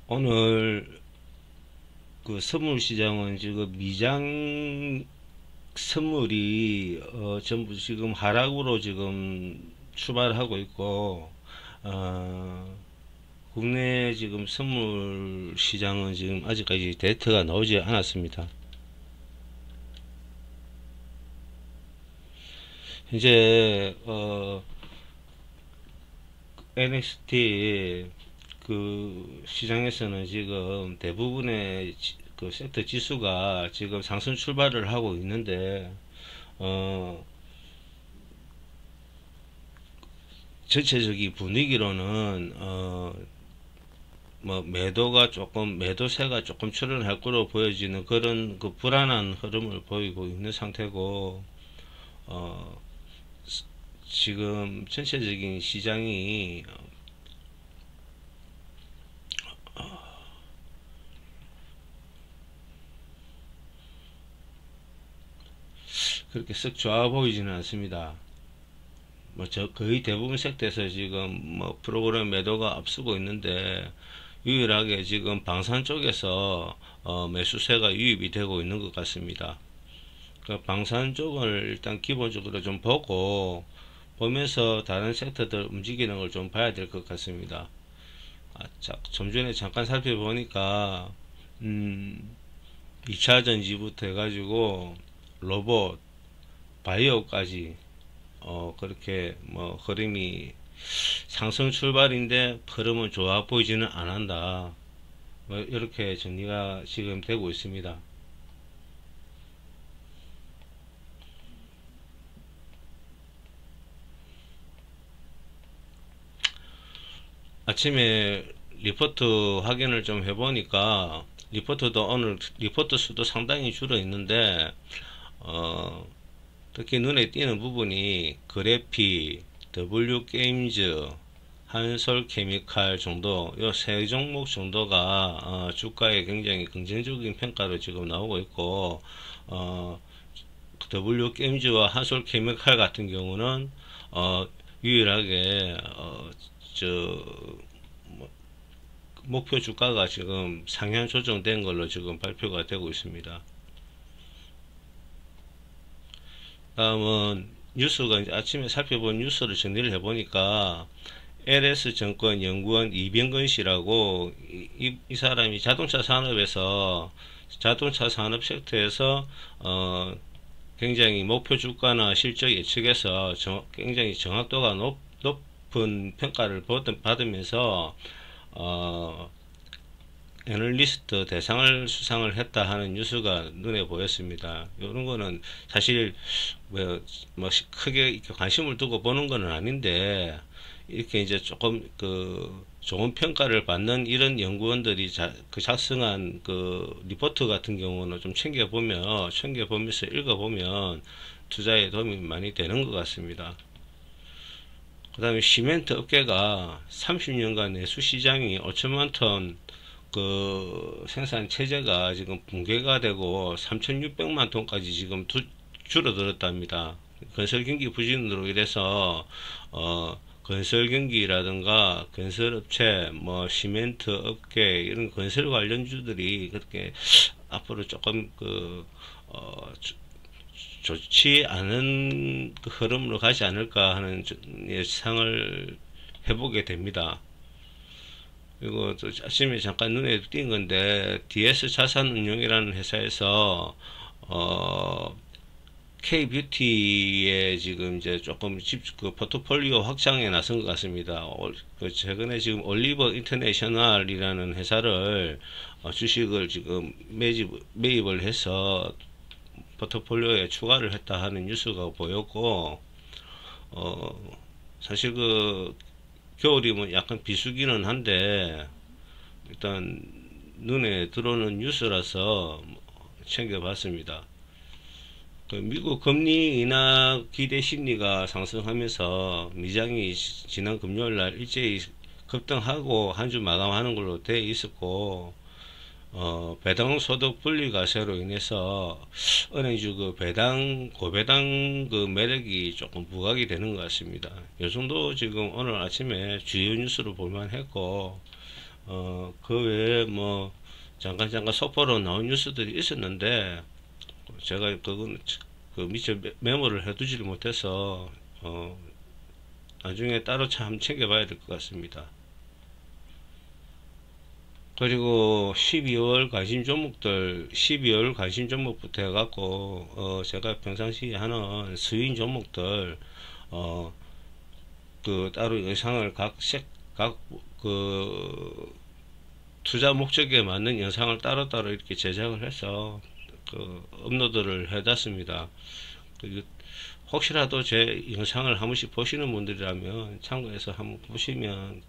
오늘 그 선물 시장은 지금 미장 선물이 전부 지금 하락으로 지금 출발하고 있고, 어, 국내 지금 선물 시장은 지금 아직까지 데이터가 나오지 않았습니다. 현재 NXT 그 시장에서는 지금 대부분의 그 섹터 지수가 지금 상승 출발을 하고 있는데, 어, 전체적인 분위기로는 뭐 매도세가 조금 출현할 거로 보여지는 그런 그 불안한 흐름을 보이고 있는 상태고, 어, 지금 전체적인 시장이 그렇게 썩 좋아 보이지는 않습니다. 거의 대부분 섹터에서 지금 뭐 프로그램 매도가 앞서고 있는데, 유일하게 지금 방산 쪽에서 매수세가 유입이 되고 있는 것 같습니다. 그 방산 쪽을 일단 기본적으로 좀 보면서 다른 섹터들 움직이는 걸 좀 봐야 될 것 같습니다. 좀 전에 잠깐 살펴보니까 2차 전지부터 해가지고 로봇, 바이오까지 그렇게 뭐 흐름이 상승 출발인데 흐름은 좋아 보이지는 않는다. 뭐 이렇게 정리가 지금 되고 있습니다. 아침에 리포트 확인을 좀 해보니까 오늘 리포트 수도 상당히 줄어 있는데, 어, 특히 눈에 띄는 부분이 그래피, W 게임즈, 한솔 케미칼 정도, 이 세 종목 정도가 주가에 굉장히 긍정적인 평가로 지금 나오고 있고, 어, W 게임즈와 한솔 케미칼 같은 경우는 유일하게 저 뭐, 목표 주가가 지금 상향 조정된 걸로 지금 발표가 되고 있습니다. 다음은 뉴스가 이제 아침에 살펴본 뉴스를 정리를 해보니까 LS증권 연구원 이병근 씨라고 이 사람이 자동차 산업 섹터에서 굉장히 목표 주가나 실적 예측에서 굉장히 정확도가 높은 평가를 받으면서 어, 애널리스트 대상을 수상을 했다 하는 뉴스가 눈에 보였습니다. 이런 거는 사실 뭐 크게 이렇게 관심을 두고 보는 거는 아닌데, 이렇게 이제 조금 그 좋은 평가를 받는 이런 연구원들이 작성한 그 리포트 같은 경우는 좀 챙겨보면서 읽어보면 투자에 도움이 많이 되는 것 같습니다. 그 다음에 시멘트 업계가 30년간 내수 시장이 5천만 톤 그 생산 체제가 지금 붕괴가 되고 3,600만 톤까지 지금 줄어들었답니다. 건설 경기 부진으로 인해서 건설 경기라든가 건설업체, 뭐 시멘트 업계 이런 건설 관련주들이 그렇게 앞으로 조금 좋지 않은 그 흐름으로 가지 않을까 하는 예상을 해보게 됩니다. 그리고 또 아침에 잠깐 눈에 띈 건데, DS 자산운용이라는 회사에서 K뷰티에 지금 이제 조금 그 포트폴리오 확장에 나선 것 같습니다. 최근에 지금 올리버 인터내셔널이라는 회사를 주식을 지금 매입을 해서 포트폴리오에 추가를 했다 하는 뉴스가 보였고, 사실 그 겨울이면 약간 비수기는 한데, 일단 눈에 들어오는 뉴스라서 챙겨봤습니다. 그 미국 금리 인하 기대 심리가 상승하면서 미장이 지난 금요일 날 일제히 급등하고 한 주 마감하는 걸로 돼 있었고, 배당 소득 분리과세로 인해서 은행주 그 고배당 그 매력이 조금 부각이 되는 것 같습니다. 이 정도 지금 오늘 아침에 주요 뉴스로 볼만 했고, 그 외에 뭐 잠깐 속보로 나온 뉴스들이 있었는데 제가 그건 그 미처 메모를 해두지를 못해서 나중에 따로 참 챙겨봐야 될 것 같습니다. 그리고 12월 관심 종목들, 12월 관심 종목부터 해갖고 제가 평상시에 하는 스윙 종목들 어, 그 따로 영상을 각 투자 목적에 맞는 영상을 따로따로 이렇게 제작을 해서 업로드를 해놨습니다. 혹시라도 제 영상을 한 번씩 보시는 분들이라면 참고해서 한번 보시면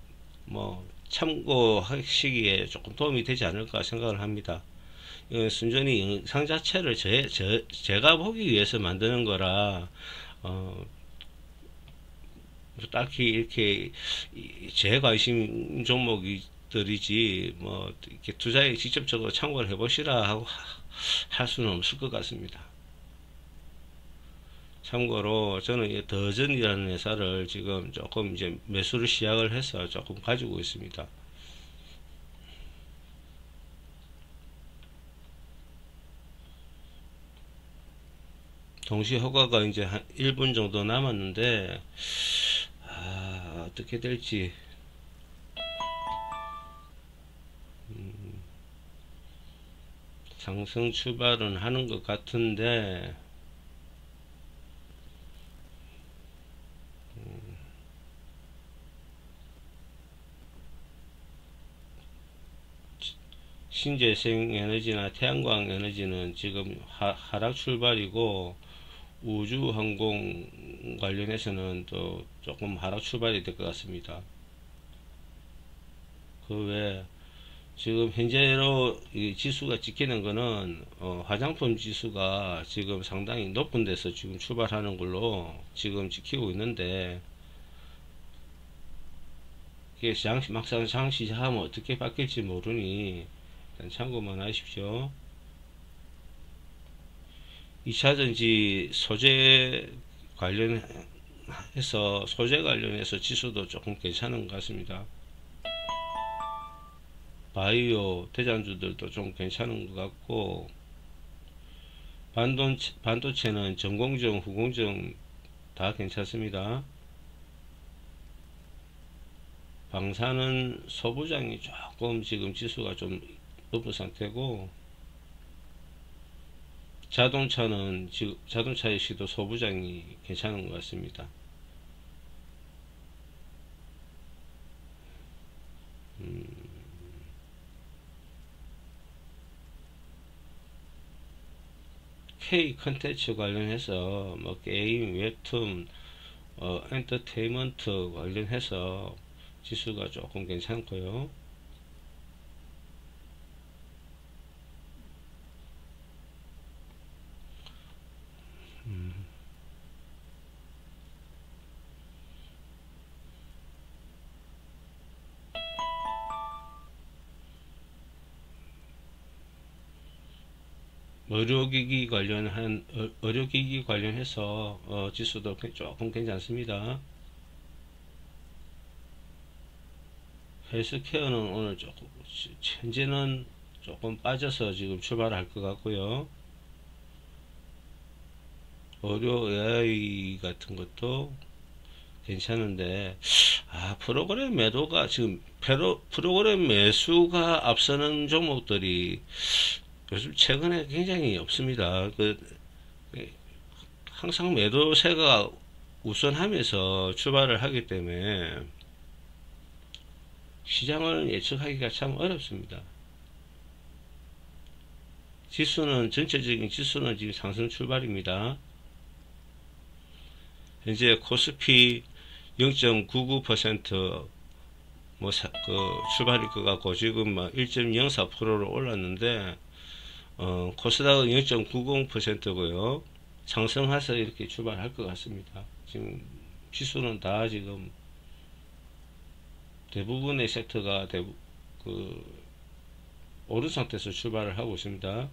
뭐 참고하시기에 조금 도움이 되지 않을까 생각을 합니다. 순전히 영상 자체를 제가 보기 위해서 만드는 거라 딱히 이렇게 제 관심 종목들이지 뭐 이렇게 투자에 직접적으로 참고를 해보시라 하고 할 수는 없을 것 같습니다. 참고로 저는 더전이라는 회사를 지금 조금 이제 매수를 시작을 해서 조금 가지고 있습니다. 동시 허가가 이제 한 1분 정도 남았는데 어떻게 될지 상승 출발은 하는 것 같은데 신재생 에너지나 태양광 에너지는 지금 하락 출발이고 우주항공 관련해서는 또 조금 하락 출발이 될 것 같습니다. 그 외에 지금 현재로 이 지수가 찍히는 거는 화장품 지수가 지금 상당히 높은 데서 지금 출발하는 걸로 지금 지키고 있는데 이게 막상 장 시작하면 어떻게 바뀔지 모르니 일단 참고만 하십시오. 2차전지 소재 관련해서 지수도 조금 괜찮은 것 같습니다. 바이오 대장주들도 좀 괜찮은 것 같고 반도체는 전공정 후공정 다 괜찮습니다. 방사는 소부장이 조금 지금 지수가 좀 높은 상태고 자동차는 지금 자동차의 시도 소부장이 괜찮은 것 같습니다. K 컨텐츠 관련해서 뭐 게임, 웹툰, 엔터테인먼트 관련해서 지수가 조금 괜찮고요. 의료기기 관련해서 지수도 조금 괜찮습니다. 헬스케어는 오늘 조금 현재는 조금 빠져서 지금 출발할 것 같고요. 의료 AI 같은 것도 괜찮은데 프로그램 매도가 지금 프로그램 매수가 앞서는 종목들이 요즘 최근에 굉장히 없습니다. 항상 매도세가 우선하면서 출발을 하기 때문에 시장을 예측하기가 참 어렵습니다. 전체적인 지수는 지금 상승 출발입니다. 현재 코스피 0.99% 출발일 것 같고 지금 1.04%로 올랐는데 코스닥은 0.90%고요. 상승해서 이렇게 출발할 것 같습니다. 지금 지수는 다 지금 대부분의 섹터가 오른 상태에서 출발을 하고 있습니다.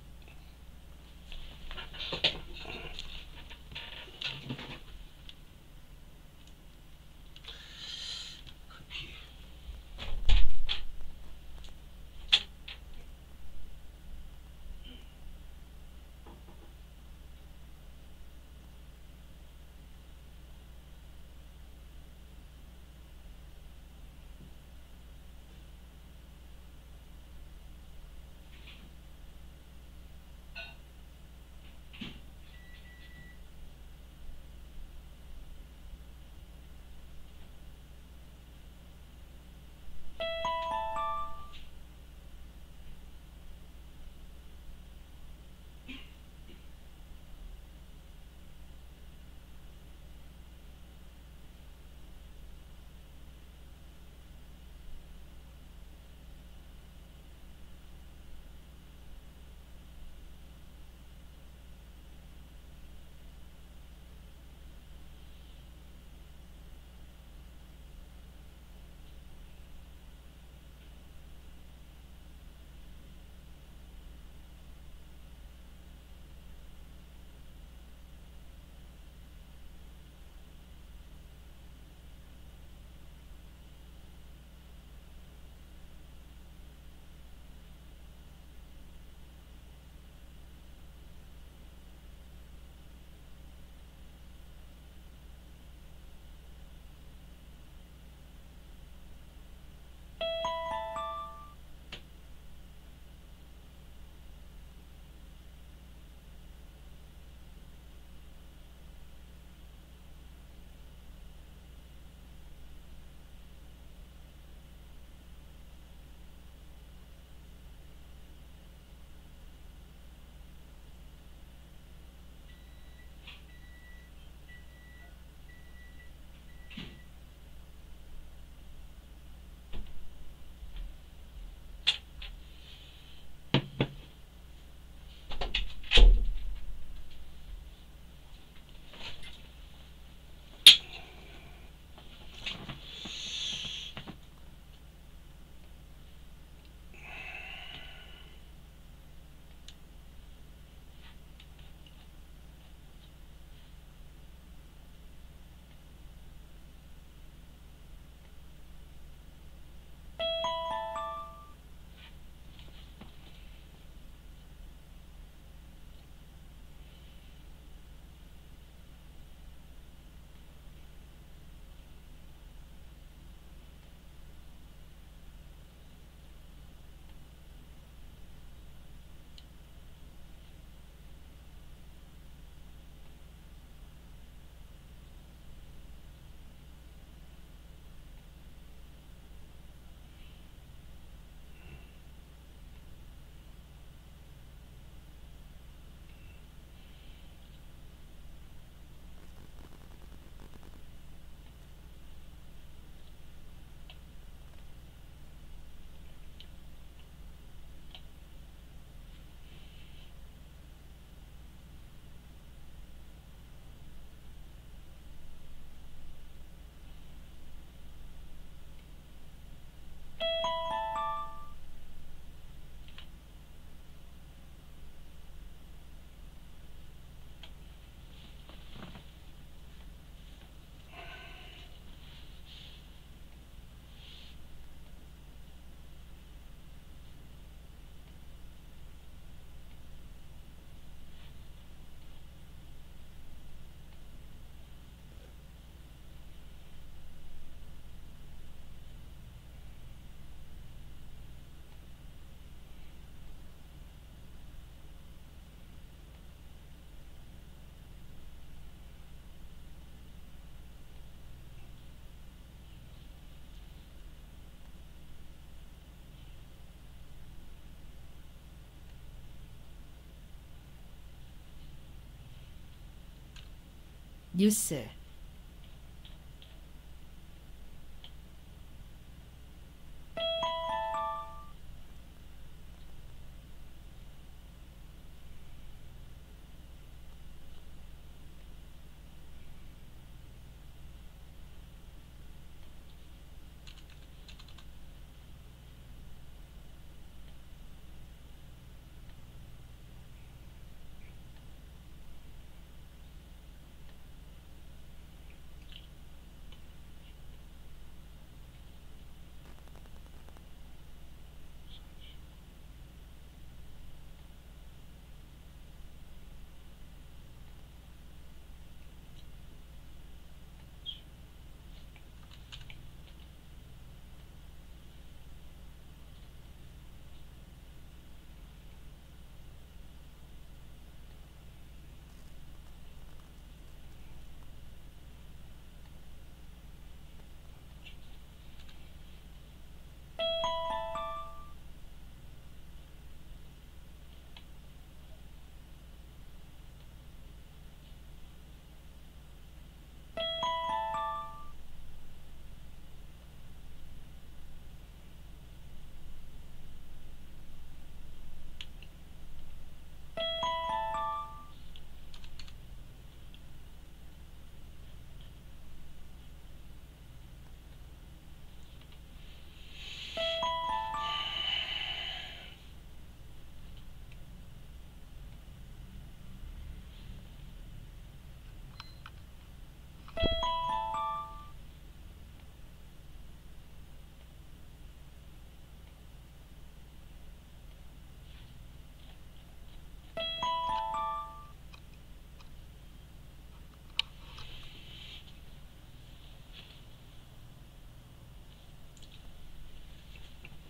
뉴스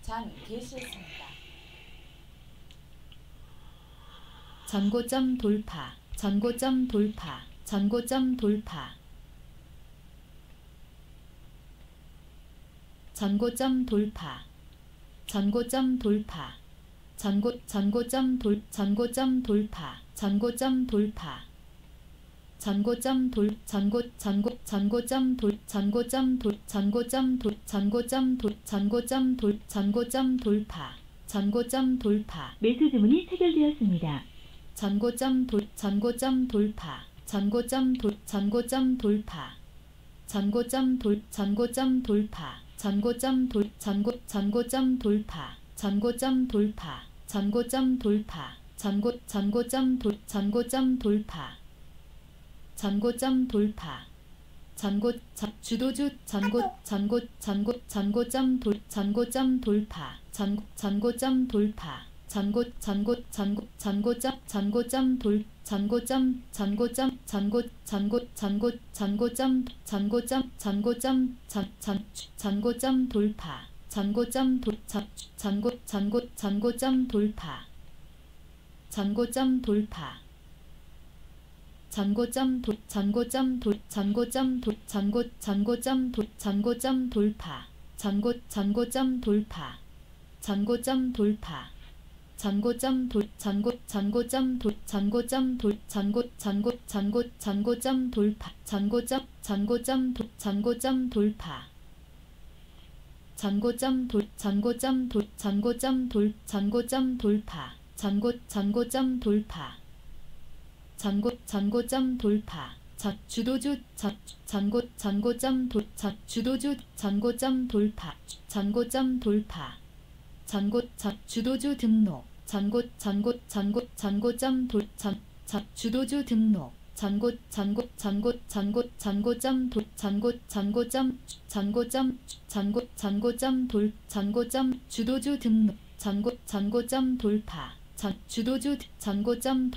장 개시했습니다. 전고점 돌파, 전고점 돌파, 전고점 돌파, 전고점 돌파, 전고점 돌파, 전고점 돌파, 전고점 돌파, 전고점 돌 전고점 돌 돌파, 전고점 돌파. 매수 주문이 체결되었습니다. 전고점 돌파, 전고점 돌파, 전고점 돌파, 전고점 돌파, 전고점 돌파, 전고점 돌파, 전고점 돌파, 전고점 돌파, 전고점 돌파, 전고점 돌파, 주도주 전고점 돌파, 전고점 돌파, 전고점 돌파, 전고점 돌파, 전고점 돌파, 전고점 돌파, 전고점 돌파, 전고점 돌파, 전고점 돌파, 전고점 돌파, 전고점 돌파, 전고점 돌파, 전고점 돌파, 주도주 전고점 주도주 전고점 돌파, 전고점 돌파, 주도주 등록, 전고점 주도주 등록, 전고점 주도주 등록, 전고점 돌파, 주도주 전고점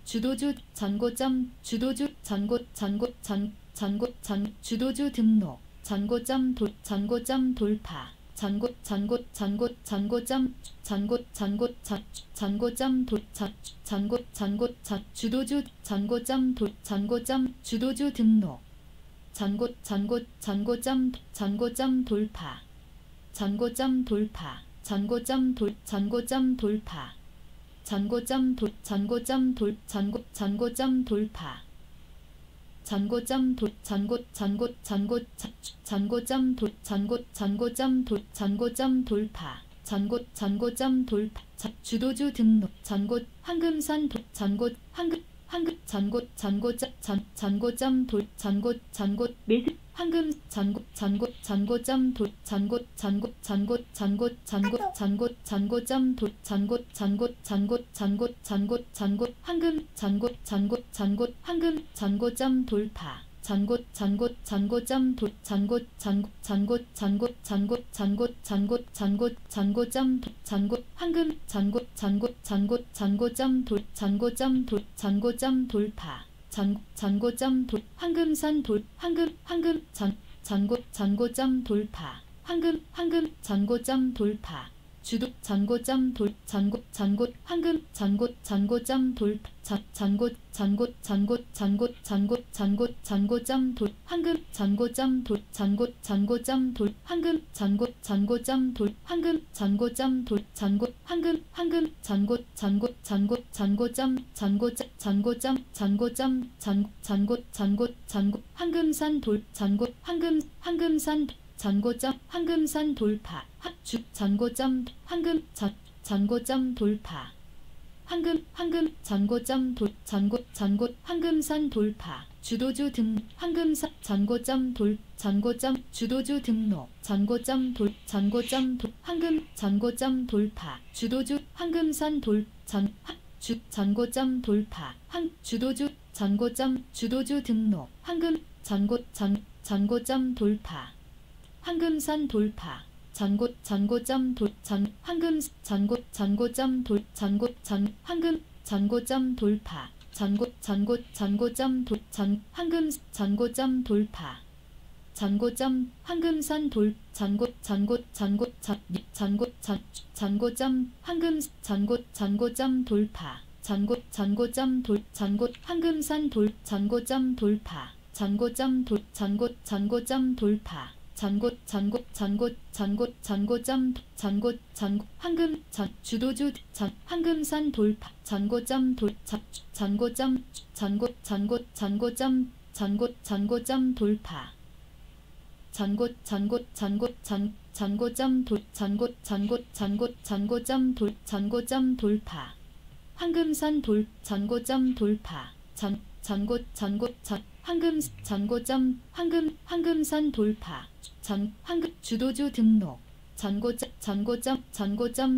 주도주 등록, 전고점 돌파, 주도주 주도주 등록, 전고점 돌파, 전고점 돌파, 전고점 돌파, 전고점 돌파, 잔고점 돌 잔고점 돌파 잔고점 돌파 주도주 등록 황금선 잔고점 돌 매수 잔고점 돌 잔고점 돌 잔고점 돌파 잔고점 돌 잔고점 돌파 잔고점 돌 황금선 돌 잔고점 돌파 잔고점 돌파 주도 잔고점 돌 잔고점 돌 잔고점 돌 잔고점 돌 잔고점 돌 잔고점 돌 잔고점 돌 황금선 돌 황금선 황금선 돌파 잔고점 잔고점 돌파 잔고점 돌 황금선 돌파 주도주 등 잔고점 돌 주도주 등록 잔고점 돌 잔고점 돌파 주도주 황금선 돌 잔고점 돌파 주도주 등록 잔고점 돌파 황금선 돌파 잔고점 돌 잔고점 돌 잔고점 돌파 잔고점 돌 잔고점 돌파 잔고점 황금선 돌 잔고점 잔고점 돌파 잔고점 돌 황금선 돌 잔고점 돌파 잔고점 돌 잔고점 돌파 잔고점 주도주 황금선 돌파 잔고점 돌 잔고점 돌파 잔고점 돌 잔고점 돌파 황금선 돌 잔고점 돌파 황금선 돌파 주도주 등록 잔고점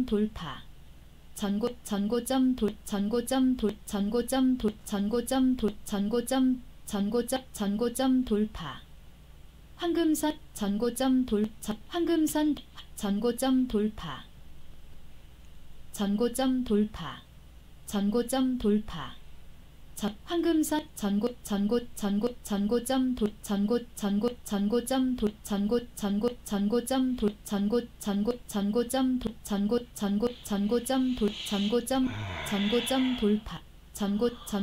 돌파 잔고점 돌 잔고점 돌파 황금선 잔고점 돌 황금선 잔고점 돌파 잔고점 돌파 황금선 잔고점 돌 잔고점 돌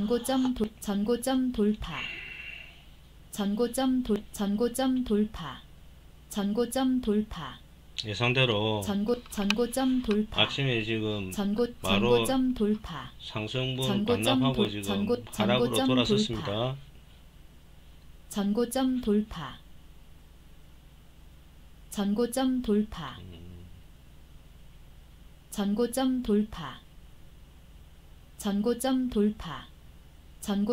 잔고점 돌 잔고점 돌파 잔고점 돌파 잔고점 돌파 예상대로 잔고점 돌파 아침에 지금 바로 잔고점 돌파 상승분 반납하고 지금 하락으로 돌아섰습니다. 잔고점 돌파 잔고점 돌파 잔고점 돌파 잔고점 돌파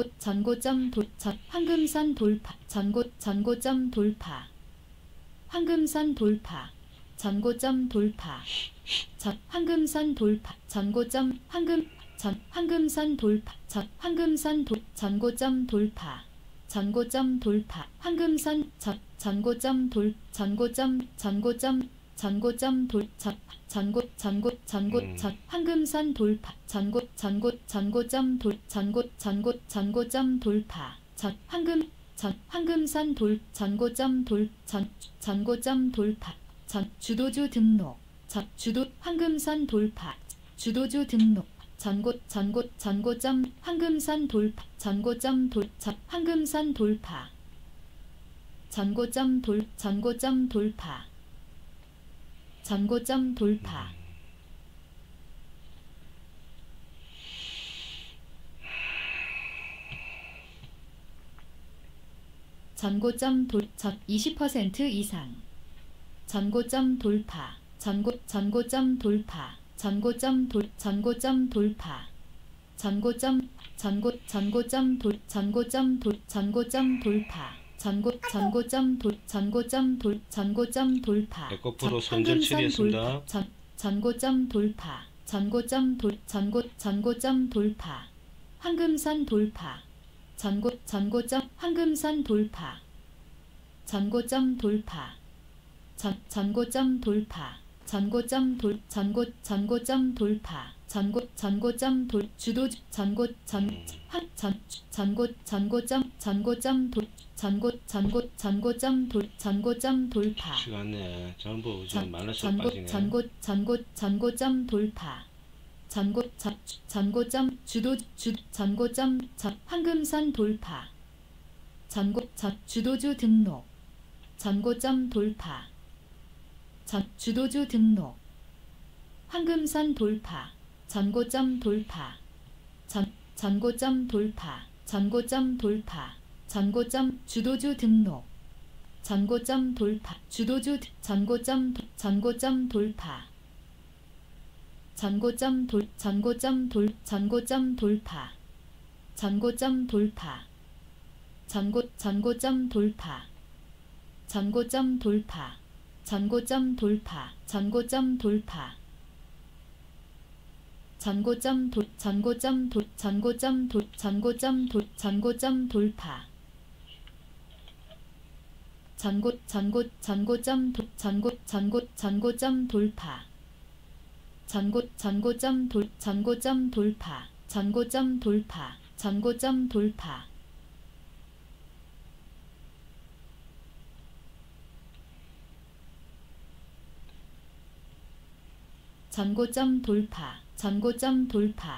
잔고점 돌 황금선 돌파 잔고점 돌파 황금선 돌파 잔고점 돌파 황금선 돌파 잔고점 황금선 돌파 잔고점 돌파 황금선 잔고점 돌 잔고점 돌 황금선 돌파 잔고점 돌 잔고점 돌파 황금선 돌 잔고점 돌파 주도주 등록 황금선 돌파 주도주 등록 잔고점 황금선 돌파 잔고점 돌 황금선 돌파 잔고점 돌파 잔고점 돌파 전고점 돌 20% 이상 전고점 돌파 전고점 돌파 전고점 돌파 전고점 돌파 전고점 돌파 에코프로 손절 처리했습니다. 전고점 돌파 전고점 돌파 황금선 돌파 전고점 황금선 돌파 전고점 돌파 전고점 돌파 전고점 돌파 주도 전고점 돌파 시간에 전부 지금 마이너스로 빠지네. 전고점 돌파 전고점 전고점 황금선 돌파 주도주 등록 전고점 돌파 주도주 등록 황금선 돌파 전고점 돌파 전고점 돌파 전고점 주도주 등록 전고점 돌파 주도주 전고점 돌파 전고점 돌파 전고점 돌파 전고점 돌파 전고점 돌파 전고점 돌파 전고점 돌파 전고점 돌파 전고점 돌파 전고점 돌파 전고점 돌파 전고점 돌파 전고점 돌파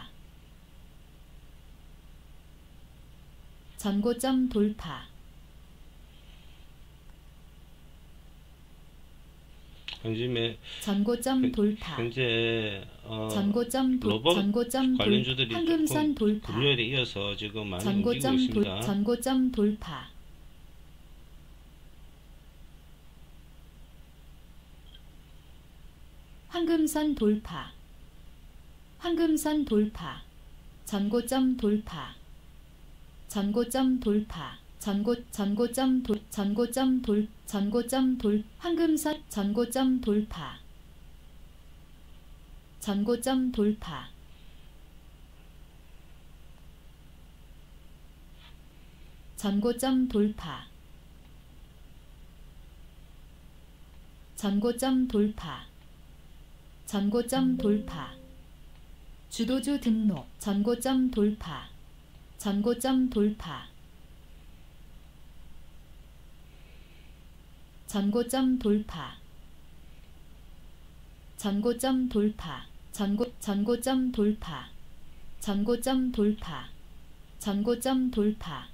전고점 돌파 전고점 돌파 현재 전고점 로봇 전고점 관련주들이 황금선 조금 돌파 불려에 이어서 지금 많이 움직이고 있습니다. 전고점 돌파 황금선 돌파 황금선 돌파 전고점 돌파 전고점 돌파 전고점 돌 황금선 전고점 돌파 전고점 돌파 전고점 돌파 전고점 돌파 전고점 돌파 주도주 등록 전고점 돌파 전고점 돌파 전고점 돌파 전고점 돌파 전고점 돌파 전고점 돌파 전고점 돌파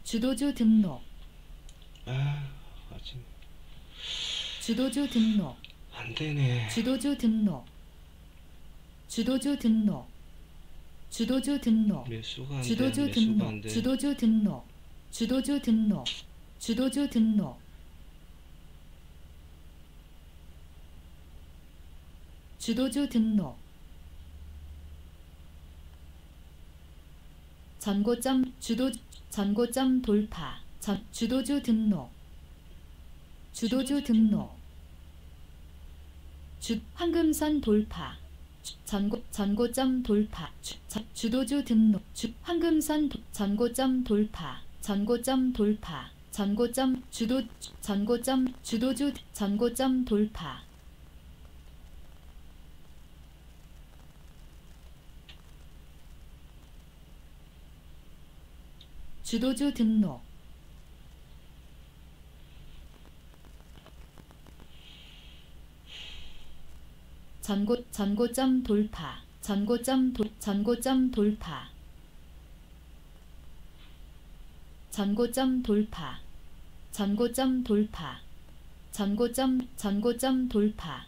주도주 등록 아직 주도주 등록 안 되네. 주도주 등록 주도주 등록 주도주 등록 매수가 안 돼. 주도주 매수가 등록 안 돼. 주도주 등록 주도주 등록 주도주 등록 주도주 등록 전고점 돌파 주도주 등록 주도주 등록 황금선 돌파 전고점 돌파 주도주 등록 황금선 전고점 돌파 전고점 돌파 전고점 주도주 전고점 돌파 주도주 등록 전고점 돌파 전고점 돌파 전고점 돌파 전고점 돌파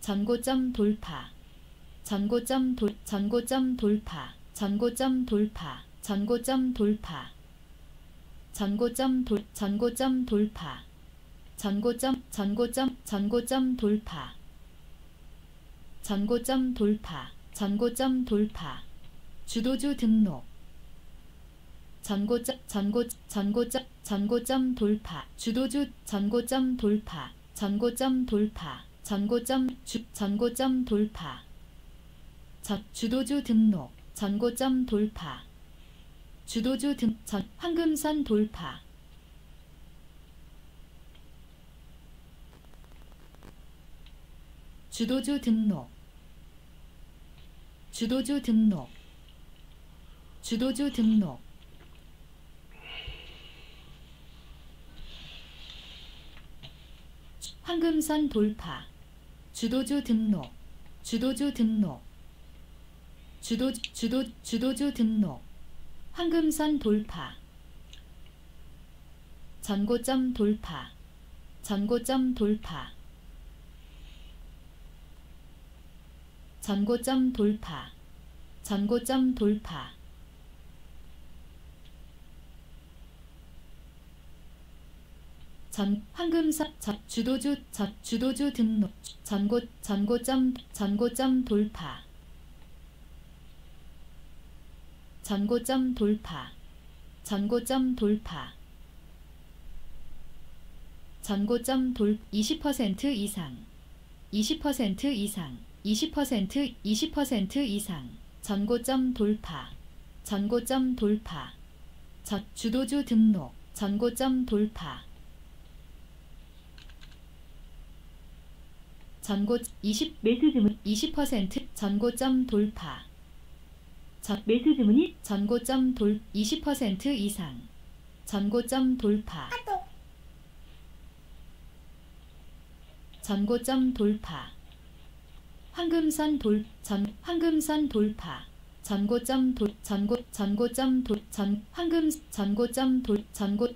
전고점 돌파 전고점 돌파 전고점 돌파 전고점 돌파 전고점 돌파. 전고점 돌파. 전고점 돌파. 전고점 돌파. 주도주 등록. 전고점 돌파. 주도주 전고점 돌파. 전고점 돌파. 전고점 돌파. 주도주 등록. 전고점 돌파. 주도주 황금선 돌파. 주도주 등록. 주도주 등록. 주도주 등록. 황금선 돌파. 주도주 등록. 주도주 등록. 주도주 등록. 황금선 돌파. 전고점 돌파. 전고점 돌파. 전고점 돌파. 전고점 돌파. 황금선 주도주 등록. 전고점 돌파. 전고점 돌파. 전고점 돌파. 전고점 20% 이상. 20% 이상. 20% 이상. 전고점 돌파. 전고점 돌파. 주도주 등록. 전고점 돌파. 매수 주문 20% 전고점 돌파. 매수 주문이 전고점 20% 이상. 전고점 돌파. 전고점 돌파. 황금선 돌파. 전고점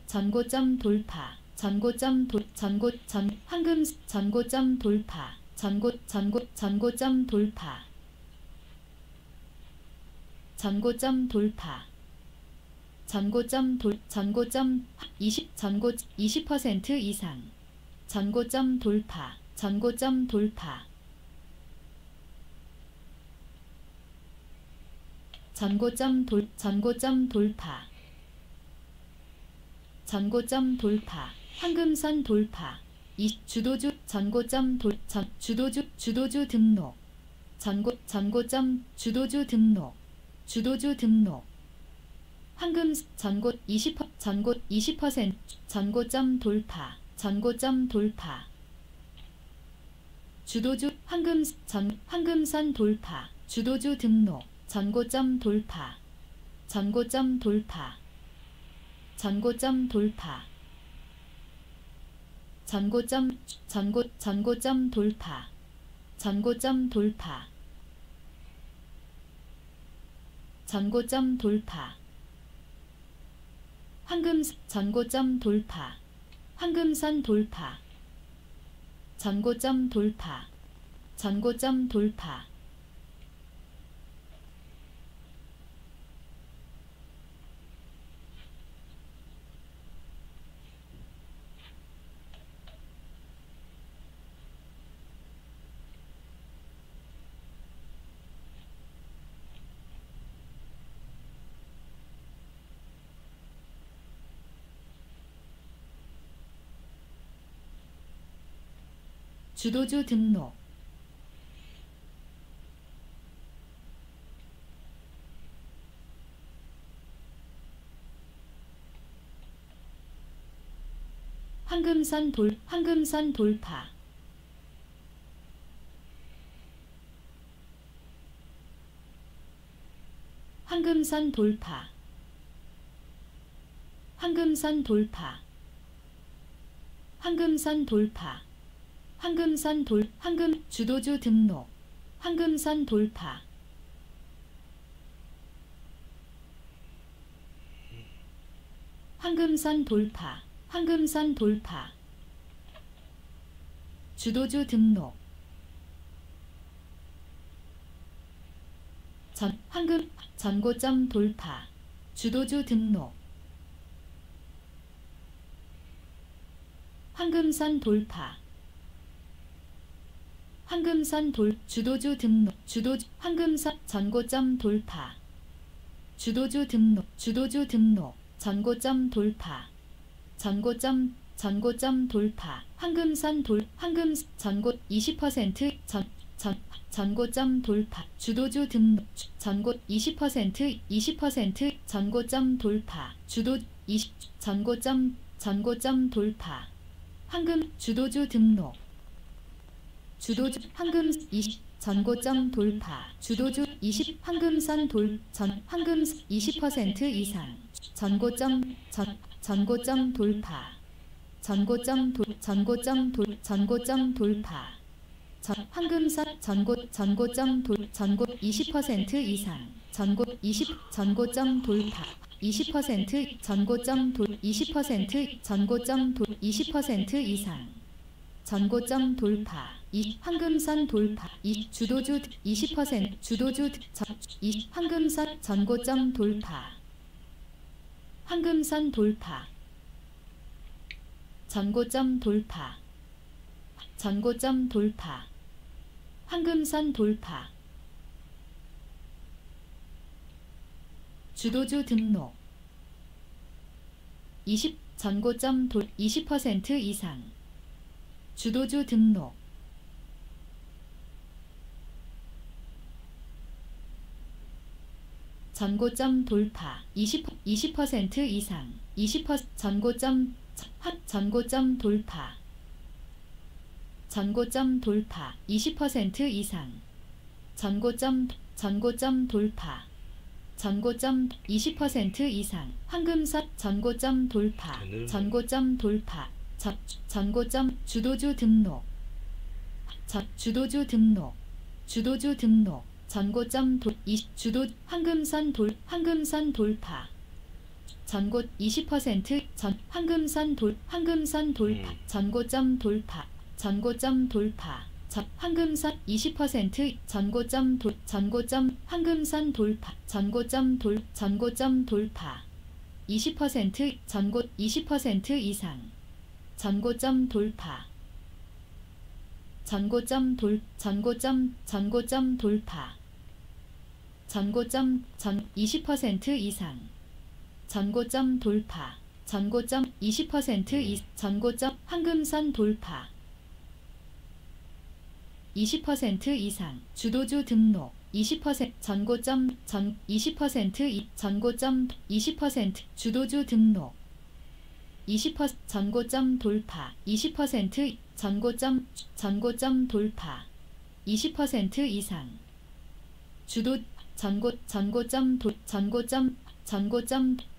전고점 돌파. 전고점 돌파. 전고점 돌파. 전고점 돌파. 전고점 돌파. 전고점 20% 이상. 전고점 돌파. 전고점 돌파. 전고점 돌파. 전고점 돌파. 황금선 돌파. 주도주 주도주 등록. 전고점 주도주 등록. 주도주 등록. 전고점 돌파. 전고점 돌파. 주도주 황금선 돌파. 주도주 등록. 전고점 돌파. 전고점 돌파. 전고점 돌파. 전고점 돌파. 전고점 돌파. 전고점 돌파. 전고점 돌파. 황금선 돌파. 전고점 돌파. 전고점 돌파. 주도주 등록. 황금선 돌파. 황금선 돌파. 황금선 돌파. 황금선 돌파. 주도주 등록. 황금선 돌파. 황금선 돌파. 황금선 돌파. 주도주 등록. 전고점 돌파. 주도주 등록. 황금선 돌파. 황금선 주도주 등록. 황금선 전고점 돌파. 주도주 등록. 전고점 돌파. 전고점 돌파. 황금선 전고 20% 전고점 돌파. 주도주 등록. 전고 20% 전고점 돌파. 전고점 돌파. 주도주 등록. 황금 20 전고점 돌파. 주도주 20 황금선 황금 20% 이상 전고점 돌파. 전고점 돌파. 황금선 전고 20% 이상 전고점 돌파. 20% 전고점 20% 이상 전고점 돌파. 황금선 돌파. 주도주 20% 황금선 전고점 돌파. 황금선 돌파. 전고점 돌파. 황금선 돌파. 주도주 등록. 20% 20% 이상 주도주 등록. 전고점 돌파. 20% 이상 20% 전고점 돌파. 전고점 돌파. 20% 이상 전고점 돌파. 전고점 20% 이상 황금선 전고점 돌파. 전고점 돌파. 전고점 주도주 등록. 주도주 등록. 전고점 황금선 돌파. 전고 20% 황금선 돌파. 전고점 돌파. 황금선 20% 전고점 황금선 돌파. 전고점 돌파. 20% 20% 이상 전고점 돌파. 전고점 돌파. 전고점 20% 이상 전고점 돌파. 전고점 20% 전고점 황금선 돌파. 20% 이상 주도주 등록. 20% 전고점 20% 전고점 20% 주도주 등록. 20% 전고점 돌파. 20% 전고점 돌파. 20% 이상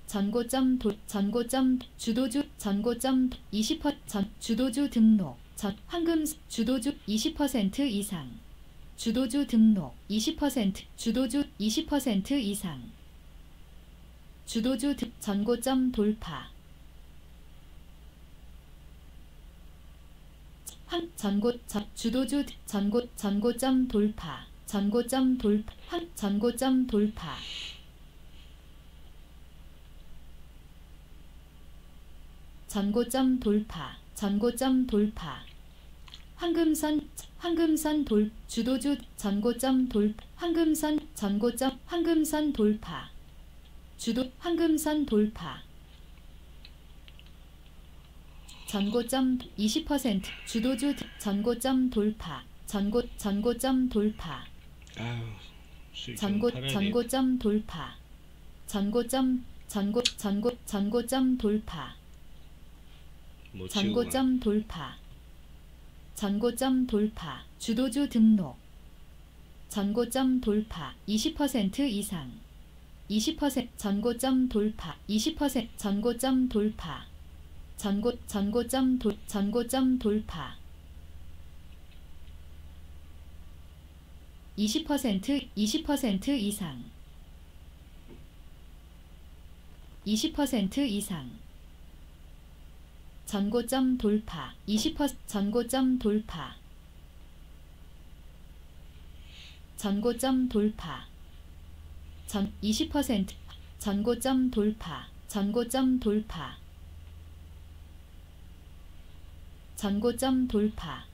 전고점 주도주 전고점 20% 주도주 등록. 황금 주도주 20% 이상 주도주 등록. 20% 주도주 20% 이상 주도주 전고점 돌파. 주도주 전고점 돌파. 전고점 돌파. 전고점 돌파. 황금선 주도주 전고점 돌파. 황금선 돌파. 황금선 돌파. 전고점 20% 주도주 전고점 돌파. 전고점 돌파. 전고점 돌파. 전고점 돌파. 전고점 돌파. 전고점 돌파. 주도주 등록. 전고점 돌파. 20% 이상 20% 전고점 돌파. 20% 전고점 돌파. 전고점 돌파. 20% 이상 20% 이상 전고점 돌파. 20% 전고점 돌파. 전고점 돌파. 20% 전고점 돌파. 전고점 돌파. 전고점 돌파.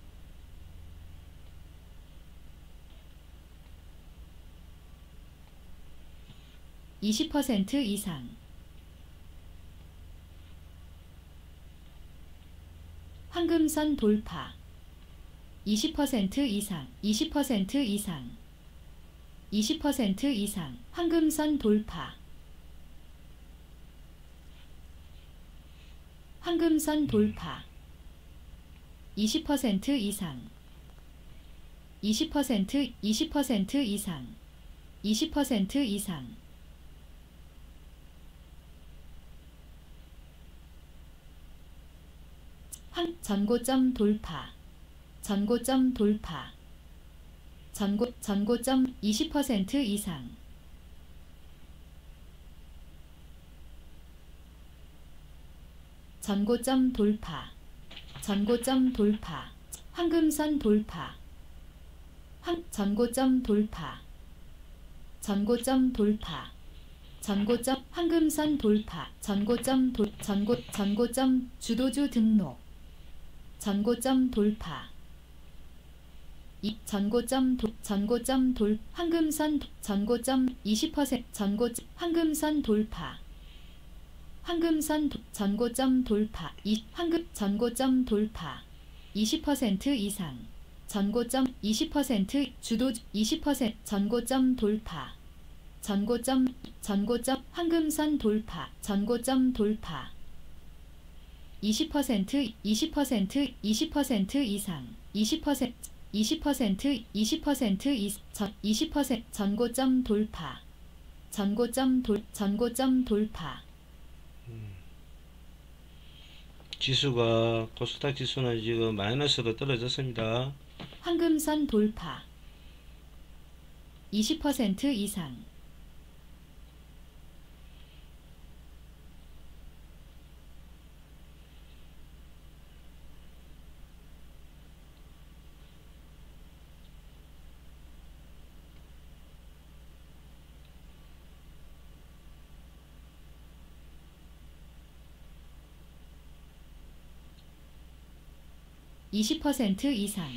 (20% 이상) 황금선 돌파. 20% 이상. 20% 이상. 20% 이상. 황금선 돌파. 황금선 돌파. 20% 이상. 20% 20% 이상. 20% 이상. 전고점 돌파. 전고점 돌파. 전고점 20% 이상. 전고점 돌파. 전고점 돌파. 황금선 돌파. 전고점 돌파. 전고점 돌파. 전고점 황금선 돌파. 전고점 전고점 주도주 등록. 전고점 돌파. 전고점 황금선 전고점 20% 황금선 돌파. 황금선 전고점 돌파. 전고점 돌파. 20% 이상. 전고점 20% 주도주 20% 전고점 돌파. 전고점 황금선 돌파. 전고점 돌파. 20% 20% 이상. 20% 20% 전고점 돌파. 전고점 돌파. 지수가 코스닥 지수는 지금 마이너스로 떨어졌습니다. 황금선 돌파. 20% 이상. (20% 이상)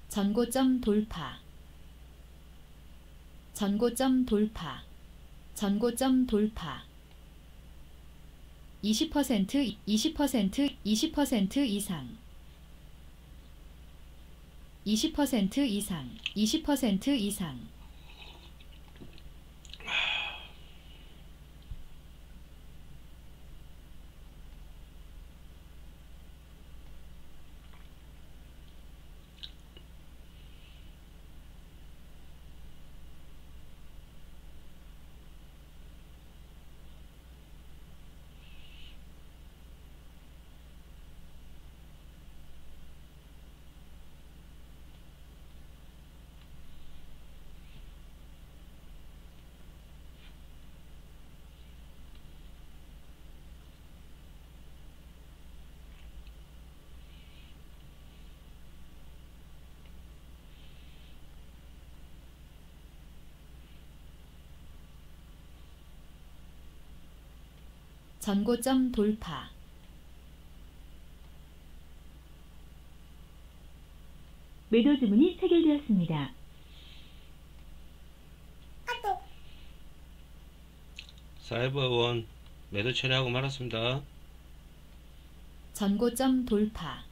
전고점 돌파. 전고점 돌파. 전고점 돌파. 20% 20% 이상. 20% 이상. 20% 이상. 전고점 돌파. 매도 주문이 체결되었습니다. 사이버원 매도 처리하고 말았습니다. 전고점 돌파.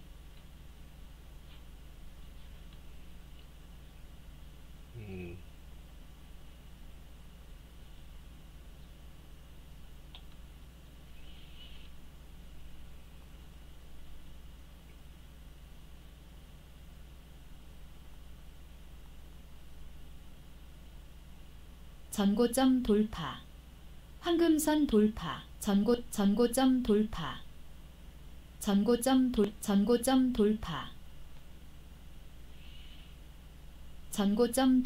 전고점 돌파. 황금선 돌파. 전고점 돌파. 전고점 돌파. 전고점 돌파. 전고점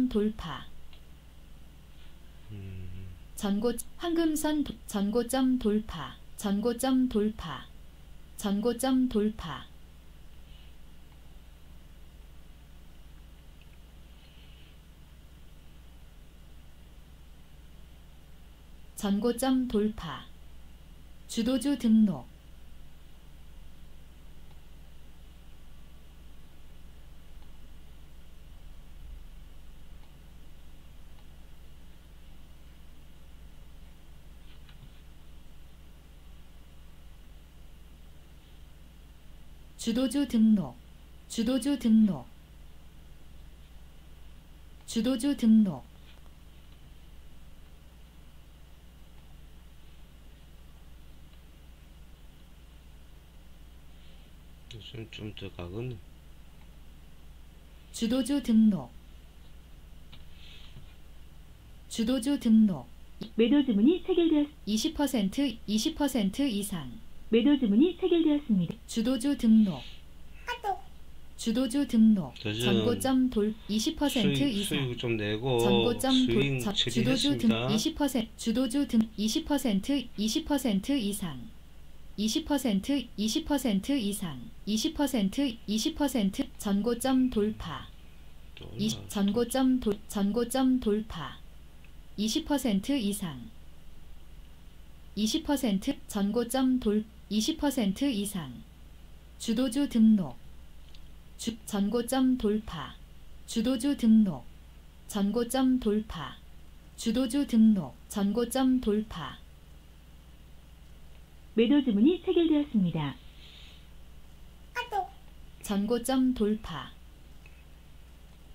돌파. 황금선 전고점 돌파. 전고점 돌파. 전고점 돌파. 전고점 돌파. 주도주 등록. 주도주 등록. 주도주 등록. 주도주 등록. 좀 더 가겠네. 주도주 등록. 주도주 등록. 매도 주문이 체결되었습니다. 20% 이상. 매도 주문이 체결되었습니다. 주도주 등록. 주도주 등록. 대신 전고점 돌 20% 이상. 수익 좀 내고 전고점 수익 주도주 등 처리했습니다. 20% 주도주 등 20% 이상. 20% 이상. 20% 전고점 돌파. 전고점 돌파. 20% 이상. 20% 전고점 돌 20% 이상. 주도주 등록. 전고점 돌파. 주도주 등록. 전고점 돌파. 주도주 등록. 전고점 돌파. 매도 주문이 체결되었습니다. 전고점 돌파.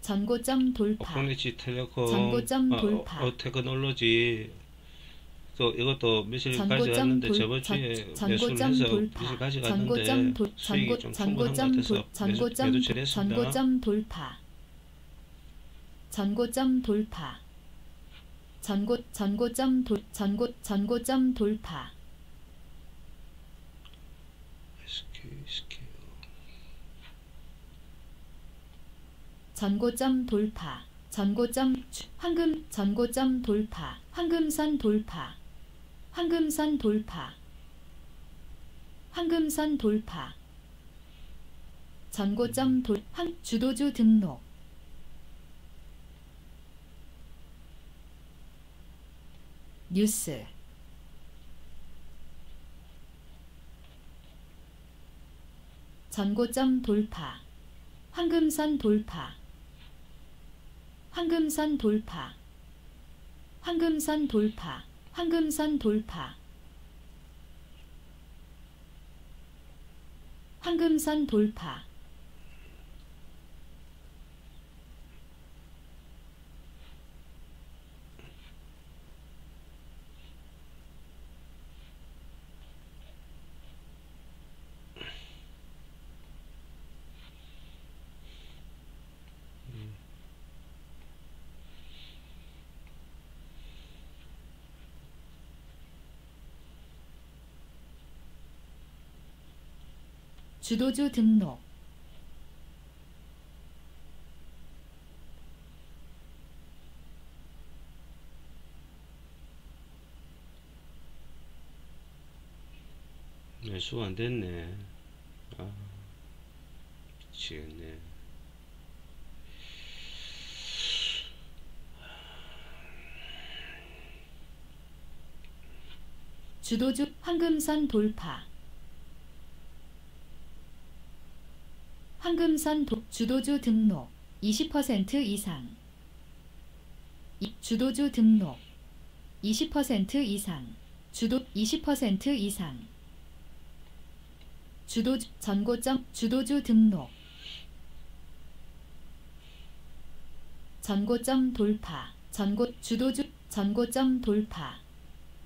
전고점 돌파. 오픈리치 텔레콤 전고점 돌파. 테크놀로지 또 이것도 며칠 전고점 가져갔는데 돌- 저번 주에 전고점 매수해서 돌파. 며칠 가져갔는데 수익이 좀 충분한 것 같아서 매도 처리했습니다. 전고점 돌파. 전고점 돌파. 전고점 돌파. SK 전고점 돌파. 전고점 돌파. 황금선 돌파. 황금선 돌파. 황금선 돌파. 전고점 주도주 등록. 뉴스. 전고점 돌파. 황금선 돌파. 황금선 돌파. 황금선 돌파. 황금선 돌파. 황금선 돌파. 주도주 등록. 매수가 안 됐네. 아, 미치겠네. 주도주 황금선 돌파. 황금선 주도주 등록. 20% 이상. 주도주 등록. 20% 이상. 주도 20% 이상. 주도주 등록. 전고점 돌파. 전고점 돌파.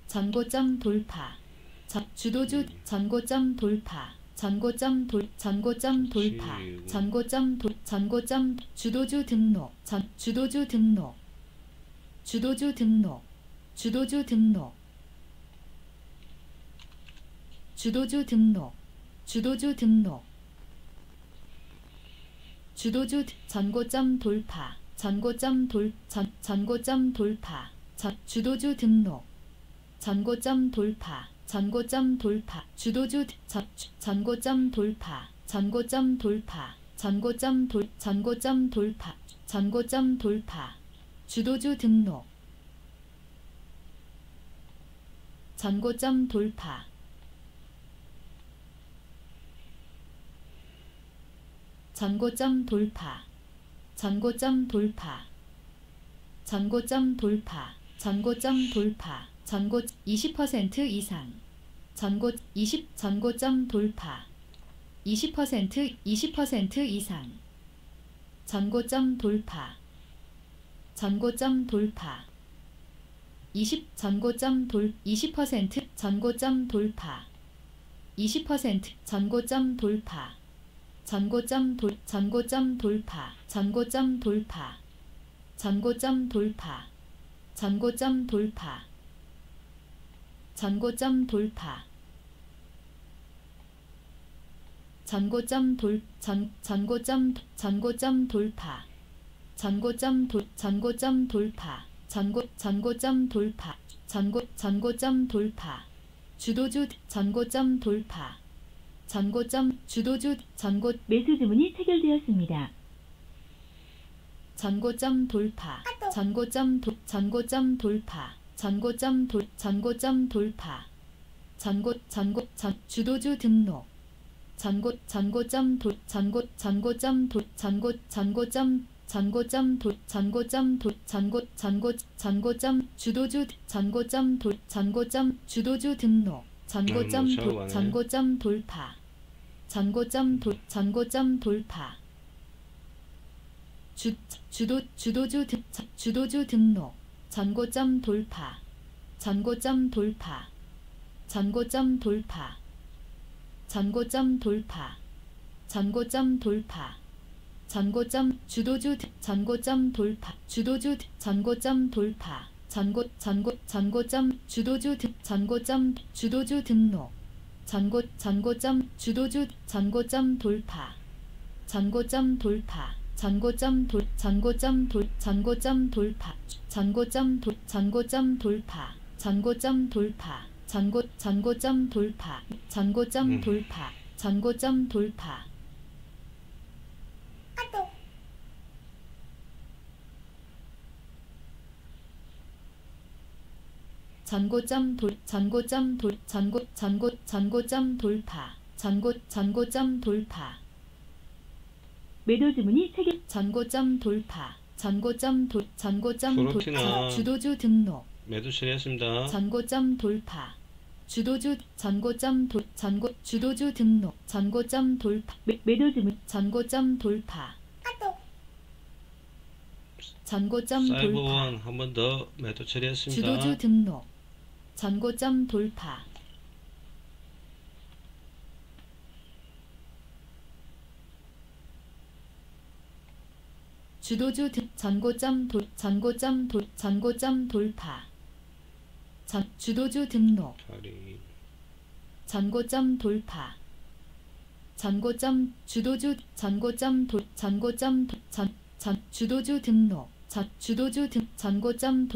전고점 돌파. 주도주 전고점 돌파. 전고점 돌파. 전고점 주도주 등록. 주도주 등록. 주도주 등록. 주도주 등록. 주도주 등록. 주도주 등록. 주도주 전고점 돌파. 전고점 돌파. 주도주 등록. 전고점 돌파. 전고점 돌파 주도주 전고점 돌파 전고점 돌파 전고점 돌파 전고점 돌파 주도주 등록 전고점 돌파 전고점 돌파 전고점 돌파 전고점 돌파 전고점 돌파 전고 20% 이상 전고 20 전고점 돌파 20% 이상 전고점 돌파 전고점 돌파 20 전고점 돌 20% 전고점 돌파 20% 전고점 돌파 전고점 돌파 전고점 돌파 전고점 돌파 전고점 돌파 전고점 돌파 전고점 돌파 전고점 돌파 전고점 돌파 전고점 돌파 주도주 전고점 돌파 전고점 주도주 전고 매수 주문이 체결되었습니다. 전고점 돌파 전고점 돌파 전고점 돌파 주도주 등록 전고점 주도주 주도주 등록 전고점 돌파 전고점 돌파 주도주 등록 전고점 돌파 전고점 돌파 전고점 돌파 전고점 돌파 전고점 돌파 전고점 주도주 전고점 돌파 주도주 전고점 돌파 전고점 주도주 주도주 등록 전고점 주도주 전고점 돌파 전고점 돌파 전고점 돌파 전고점 돌파 전고점 돌파 전고점 돌파 전고점 돌파 전고점 돌파 전고점 돌파 전고점 돌파 전고점 돌파 매도 주문이 체결 전고점 돌파 전고점 프로티나 주도주 등록 매도 처리했습니다. 전고점 돌파 주도주 주도주 등록 전고점 돌파 매도 주문 전고점 돌파 전고점 돌파 사이버원 한 번 더 매도 처리했습니다. 주도주 등록 전고점 돌파 주도주 전고점 돌파 주도주 등록 파리 전고점 돌파 전고점 주도주 주도주 등록 주도주 전고점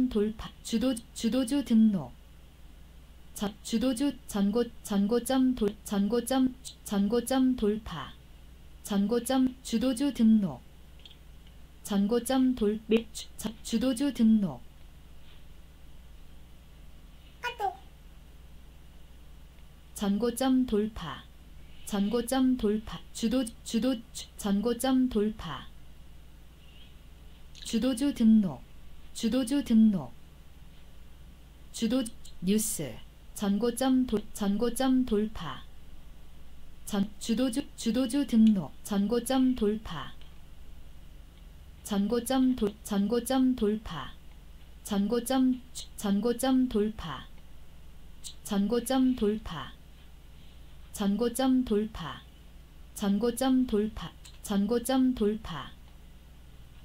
돌파 주도주 등록 주도주 전고점 돌파 전고점 주도주 등록 전고점 주도주 등록 전고점 돌파 전고점 돌파 전고점 돌파 주도주 등록 주도 뉴스 전고점 돌파 주도주 등록 전고점 돌파 전고점 돌파 전고점 돌파 전고점 돌파 전고점 돌파 전고점 돌파 전고점 돌파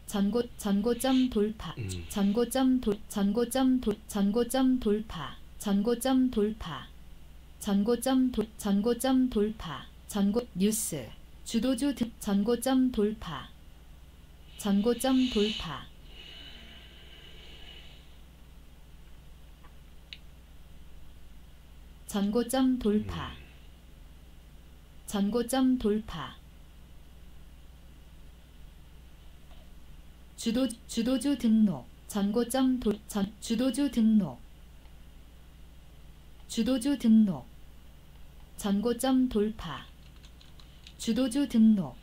전고점 돌파 전고점 돌파 전고점 돌파 전고점 돌파 전고 뉴스 주도주 전고점 돌파 전고점 돌파 전고점 돌파. 전고점 돌파. 주도주 등록. 전고점 주도주 등록. 주도주 등록. 전고점 돌파. 주도주 등록.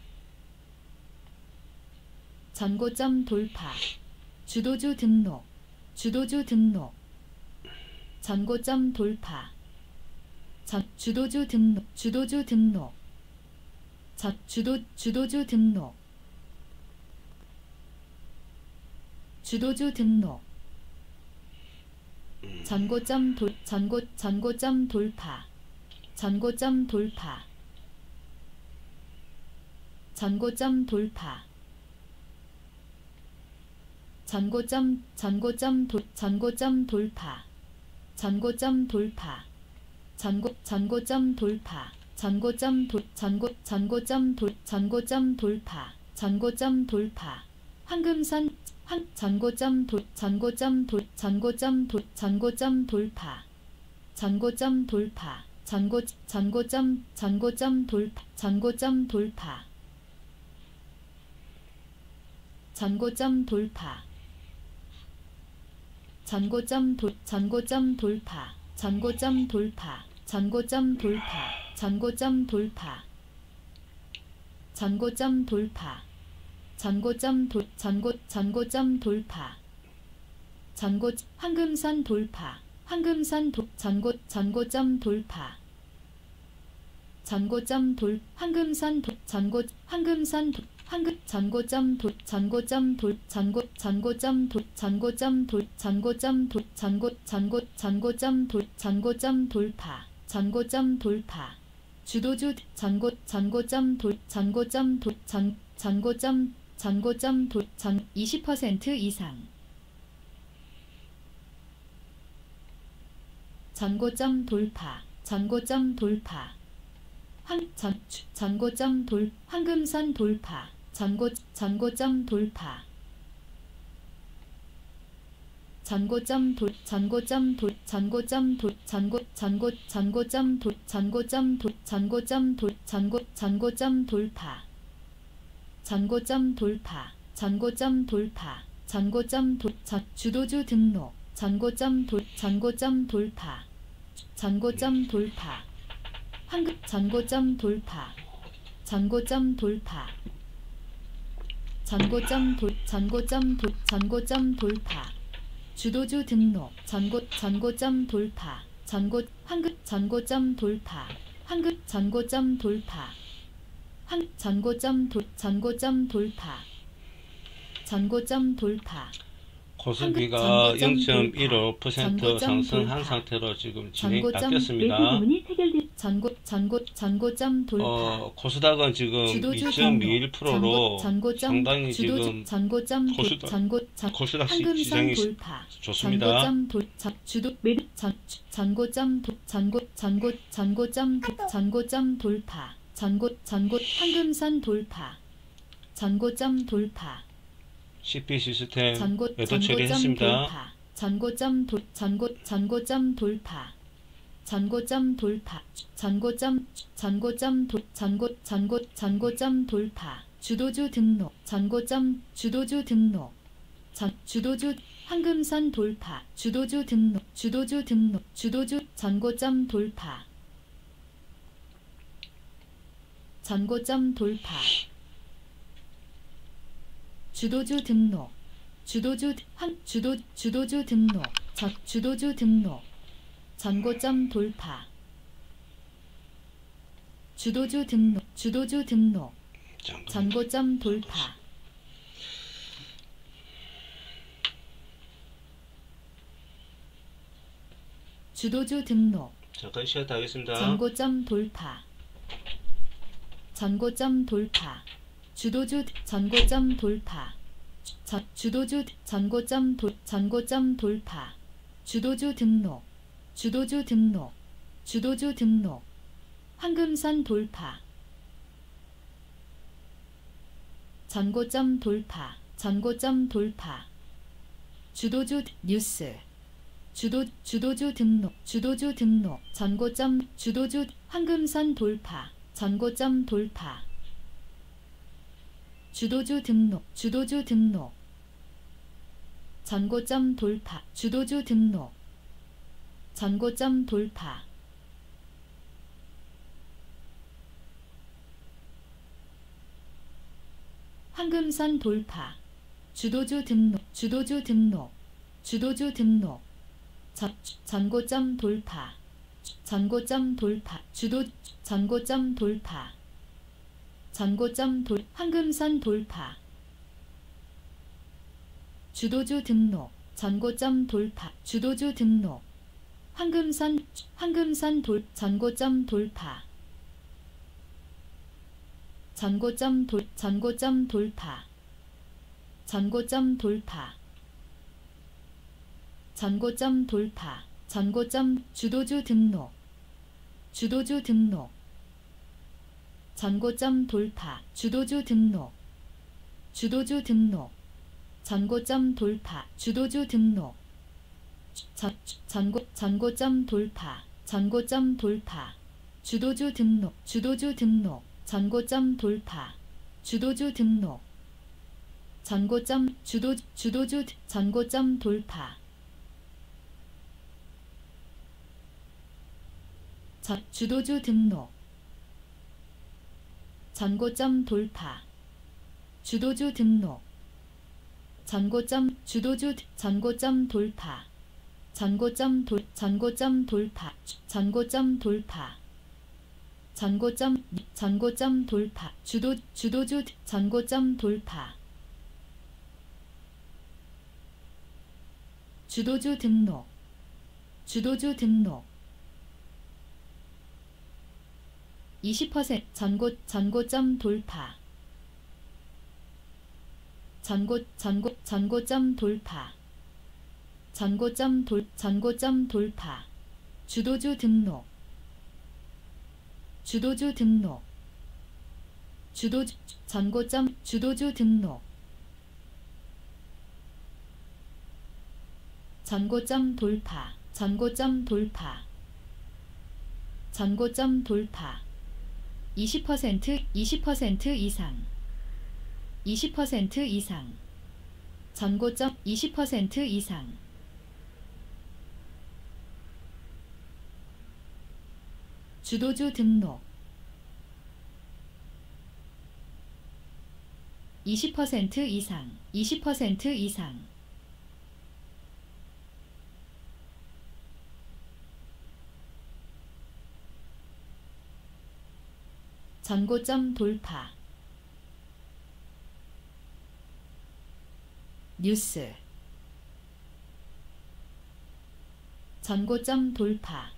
전고점 돌파. 주도주 등록. 주도주 등록. 전고점 돌파. 주도주 등록. 주도주 등록. 주도주 등록. 주도주 등록. 전고점 돌파. 전고점 돌파. 전고점 돌파. 전고점 돌파. 전고점 돌파. 전고점 돌파. 전고점 돌파. 전고점 돌파. 황금선 전고점 돌파. 전고점 돌파. 전고점 돌파. 전고점 돌파. 전고점 돌파. 전고점 돌파. 전고점 돌파. 전고점 돌파. 전고점 돌파. 전고점 돌파. 전고점 돌파. 황금선 돌파. 황금선 전고점 돌파. 전고점 황금선 전고점 돌파. 전고점 돌파. 주도주 전고점 20% 이상. 전고점 돌파. 전고점 돌파. 전고점 황금선 돌파. 전고점 돌파. 전고점 돌파. 전고점 돌파. 전고점 돌파. 주도주 등록. 전고점 돌파. 전고점 돌파. 전고점 돌파. 전고점 돌파. 전고점 돌파. 주도주 등록. 전고점 돌파. 전고점 돌파. 전고점 돌파. 전고점 돌파. 전고점 돌파. 코스피가 0.15% 상승한 상태로 지금 바뀌었습니다. 매수 주문이 체결되었습니다. 전고점 돌파. 코스닥은 지금 2.21%로 상당히 지금 코스닥 시장이 돌파. 좋습니다. 전고점 돌파. 황금선 돌파. 전고점 돌파. CP 시스템 매도 처리했습니다. 전고점 돌파. 전고점 돌파. 전고점 돌파. 주도주 등록. 주도주 등록. 주도주 황금선 돌파. 주도주 등록. 주도주 전고점 돌파. 전고점 돌파. 주도주 등록. 주도주 등록. 주도주 등록. 전고점 돌파. 주도주 등록. 전고점 돌파. 주도주 등록. 잠깐 쉬었다 하겠습니다. 전고점 돌파. 전고점 돌파. 주도주 전고점 돌파. 주도주 전고점 돌파. 주도주 등록. 주도주 등록. 황금선 돌파. 전고점 돌파. 주도주 뉴스. 주도주 등록 전고점 주도주 황금선 돌파 전고점 돌파 주도주 등록 전고점 돌파 주도주 등록 전고점 돌파 황금선 돌파 주도주 등록 전고점 돌파 전고점 돌파 황금선 돌파 주도주 등록 전고점 돌파 주도주 등록 황금선 전고점 돌파 전고점 돌파 전고점 돌파 주도주 등록 전고점 돌파 주도주 등록 전고점 돌파 주도주 등록 전고점 돌파 주도주 등록 전고점 돌파 주도주 등록 전고점 돌파 주도주 등록 전고점 돌파 주도주 등록 전고점 돌파 전고점 돌파 주도주 전고점 돌파 주도주 등록 20% 전고점 돌파 전고점 돌파 전고점 돌파 주도주 등록 주도주 등록 전고점 돌파 전고점 돌파 20% 이상 전고점 20% 이상 주도주 등록 20% 이상 전고점 돌파 뉴스 전고점 돌파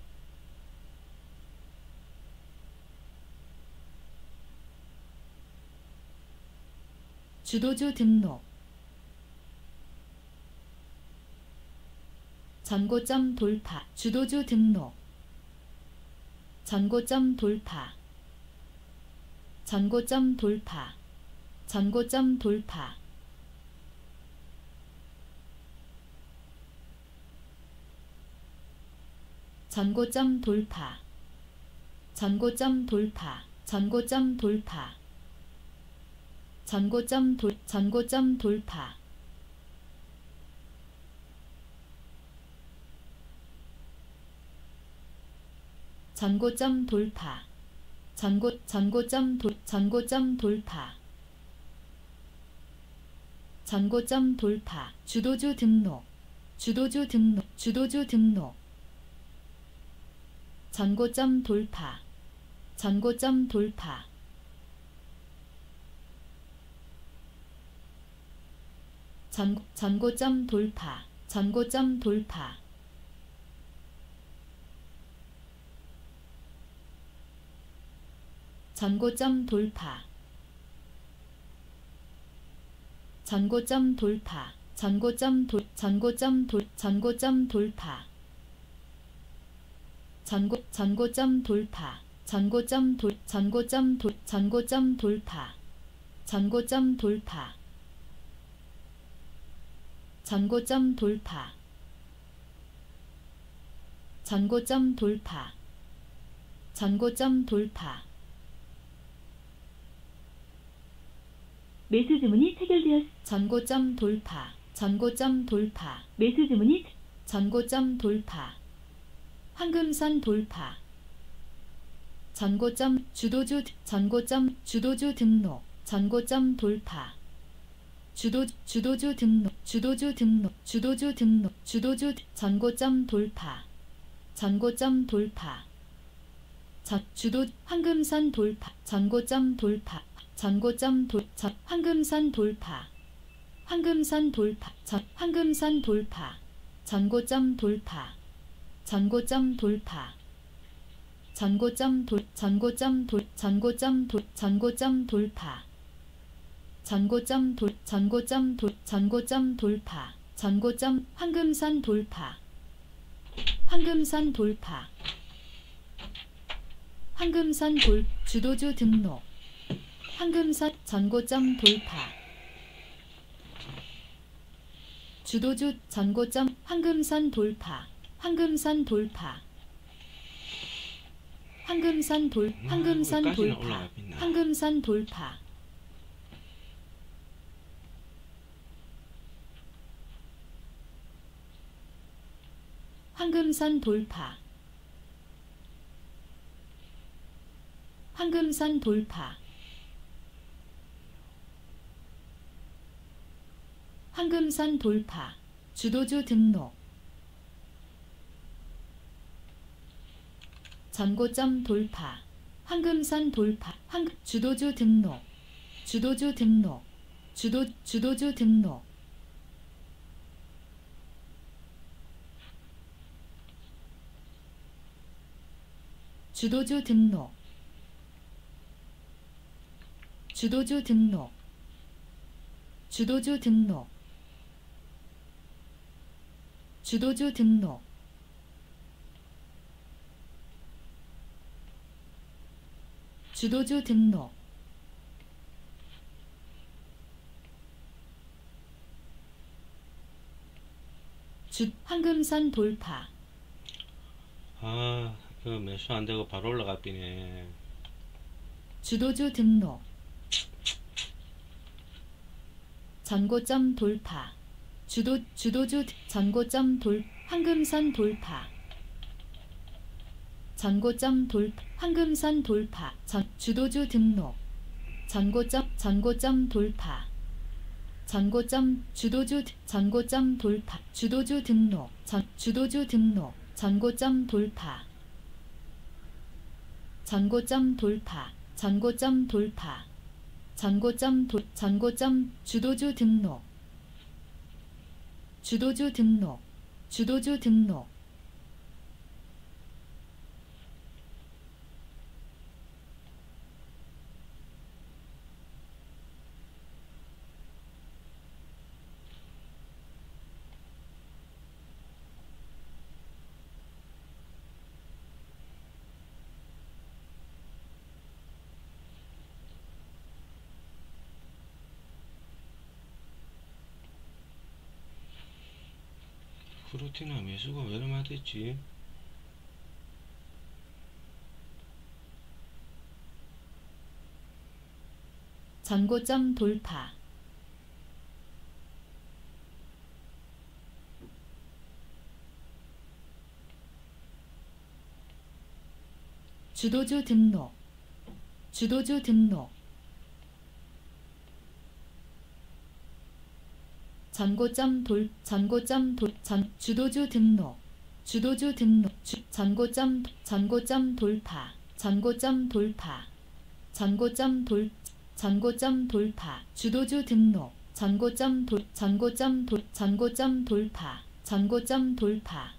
주도주 등록 전고점 돌파 주도주 등록 전고점 돌파 전고점 돌파 전고점 돌파 전고점 돌파 전고점 돌파 전고점 돌파 전고점 돌파 전고점 돌파 전고점 돌파 전고점 돌파 주도주 등록 전고점 돌파 전고점 돌파 전고점 돌파 전고점 돌파 전고점 돌파 전고점 돌파 전고점 돌파 전고점 돌파 전고점 돌파 전고점 돌파 전고점 돌파 전고점 돌파. 전고점 돌파. 매수 주문이 전고점 돌파. 전고점 돌파. 매수 주문이 전고점 돌파. 황금선 돌파. 전고점 전고점 주도주 등록. 전고점 돌파. 주도주 등록. 전고점 돌파. 전고점 돌파. 황금선 돌파. 전고점 돌파. 황금선 돌파. 황금선 돌파. 황금선 돌파. 전고점 돌파. 전고점 돌파. 전고점 돌파. 전고점 돌파. 전고점 돌파. 전고점 황금선 돌파. 황금선 돌파. 황금선 주도주 등록. 황금선 전고점 돌파. 주도주 전고점 황금선 돌파. 황금선 돌파. 황금선 돌파. 황금선 돌파. 황금선 돌파. 황금선 돌파. 황금선 돌파. 주도주 등록. 전고점 돌파. 황금선 돌파. 주도주 등록. 주도주 등록. 주도주 등록. 주도주 등록. 주도주 등록. 주도주 등록. 주도주 등록. 주도주 등록. 황금선 돌파. 아, 그 매수 안 되고 바로 올라가 삐네. 주도주 등록. 전고점 돌파. 주도주 전고점 황금선 돌파. 전고점 황금선 돌파. 주도주 등록. 전고점 돌파. 전고점 전고점 돌파. 주도주 등록. 주도주 등록. 전고점 돌파. 전고점 돌파. 전고점 돌파. 전고점 주도주 등록. 주도주 등록. 주도주 등록. 프로티나 매수가 왜 이렇게 많이 됐지? 전고점 돌파. 주도주 등록. 주도주 등록. 전고점 주도주 등록. 주도주 등록. 전고점 돌파. 전고점 돌파. 전고점 돌파. 주도주 등록. 전고점 돌파. 전고점 돌파. 전고점 돌파.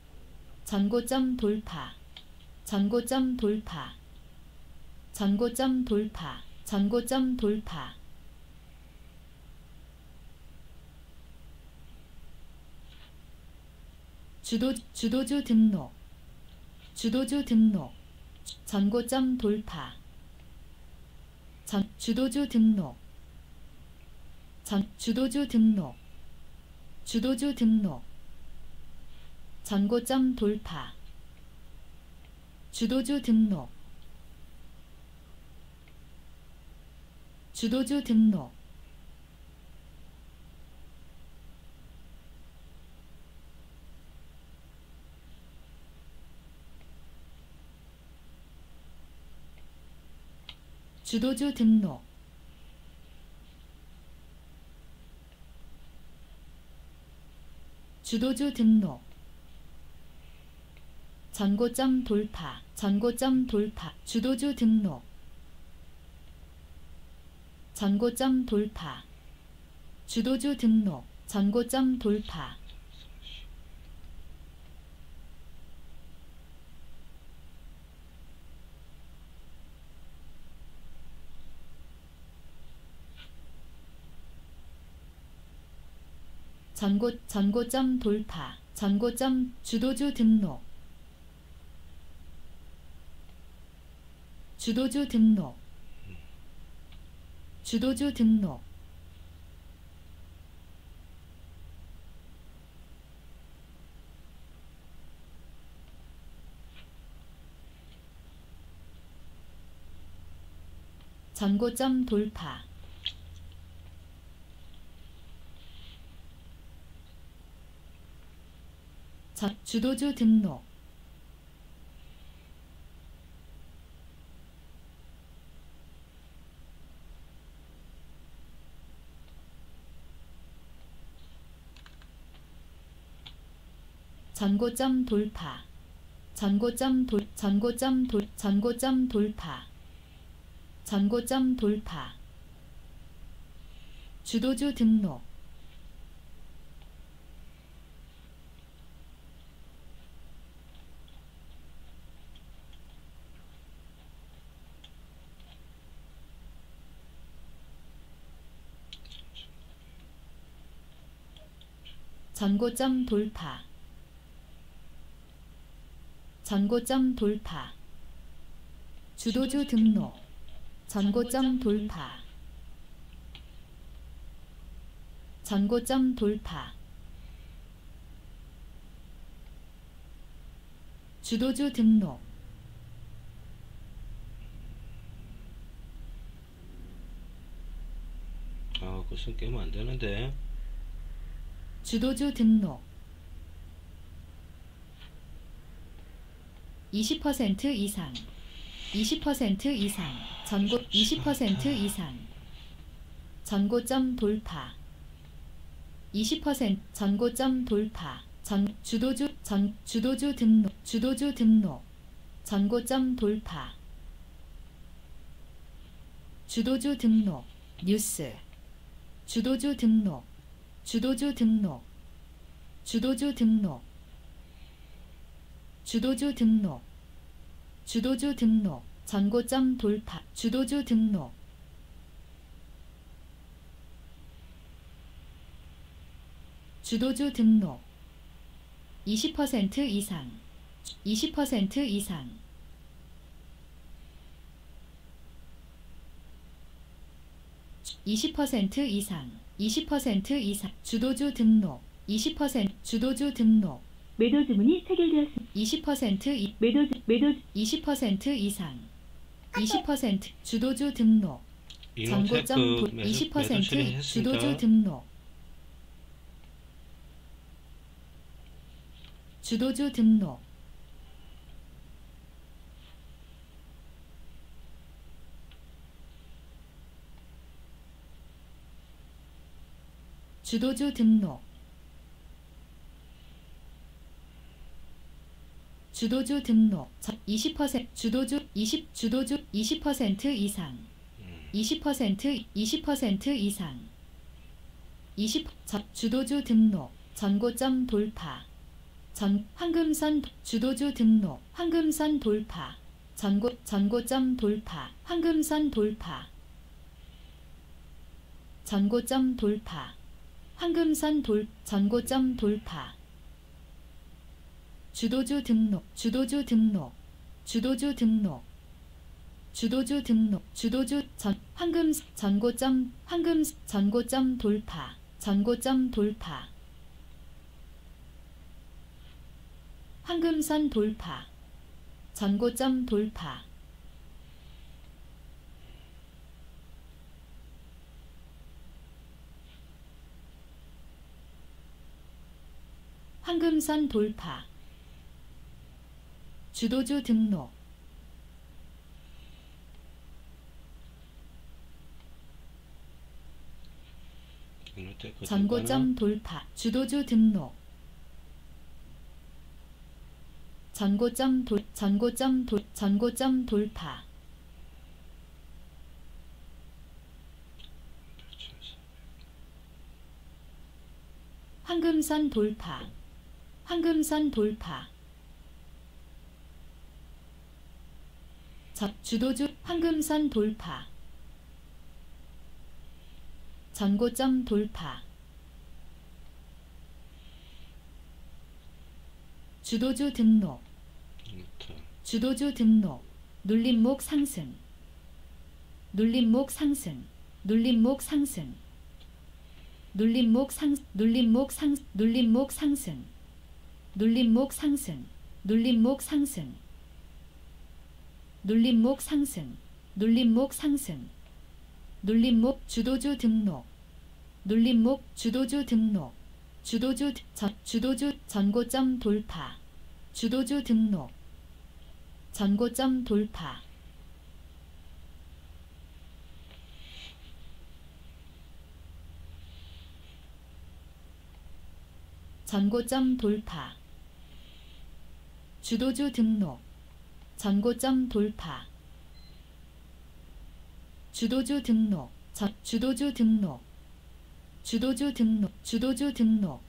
전고점 돌파. 전고점 돌파. 전고점 돌파. 주도주 등록. 주도주 등록. 전고점 돌파. 주도주 등록. 주도주 등록. 주도주 등록. 전고점 돌파. 주도주 등록. 주도주 등록. 주도주 등록. 주도주 등록. 전고점 돌파. 전고점 돌파. 주도주 등록. 전고점 돌파. 주도주 등록. 전고점 돌파. 전고점 돌파. 전고점. 주도주 등록. 주도주 등록. 주도주 등록. 전고점 돌파. 주도주 등록. 전고점 돌파. 전고점 돌파. 전고점 돌파. 주도주 등록. 전고점 돌파. 전고점 돌파. 주도주 등록. 전고점 돌파. 전고점 돌파. 주도주 등록. 아, 그것은 깨면 안 되는데. 주도주 등록. 20% 이상. 20% 이상. 전고 20% 이상. 전고점 돌파. 20% 전고점 돌파. 주도주 등록. 주도주 등록. 전고점 돌파. 주도주 등록. 뉴스. 주도주 등록. 주도주 등록. 주도주 등록. 주도주 등록. 주도주 등록. 전고점 돌파. 주도주 등록. 주도주 등록. 20% 이상. 20% 이상. 이상. 20% 이상. 주도주 등록. 20% 주도주 등록. 매도 주문이 체결되었습니다. 20% 매도 20% 이상. 20% 주도주 등록. 전고점 20% 주도주 등록. 주도주 등록. 주도주 등록. 주도주 등록. 20% 주도주 20% 이상. 20% 이상. 주도주 등록. 전고점 돌파. 황금선 주도주 등록. 황금선 돌파. 전고점 돌파. 황금선 돌파. 전고점 돌파. 전고점 돌파. 주도주 등록. 주도주 등록. 주도주 등록. 주도주 등록. 전고점 돌파. 전고점 돌파. 황금선 돌파. 전고점 돌파. 황금선 돌파. 주도주 등록. 전고점 돌파. 주도주 등록. 전고점 돌파. 황금선 돌파. 황금선 돌파. 주도주 황금선 돌파. 전고점 돌파. 주도주 등록. 주도주 등록. 눌림목 상승. 눌림목 상승. 눌림목 상승. 눌림목 상승. 눌림목 상승. 눌림목 상승. 눌림목 상승. 눌림목 상승. 눌림목 상승. 눌림목 상승. 눌림목 주도주 등록. 눌림목 주도주 등록. 주도주 전고점 돌파. 주도주 등록. 전고점 돌파. 전고점 돌파. 주도주 등록. 전고점 돌파. 주도주 등록. 주도주 등록. 주도주 등록.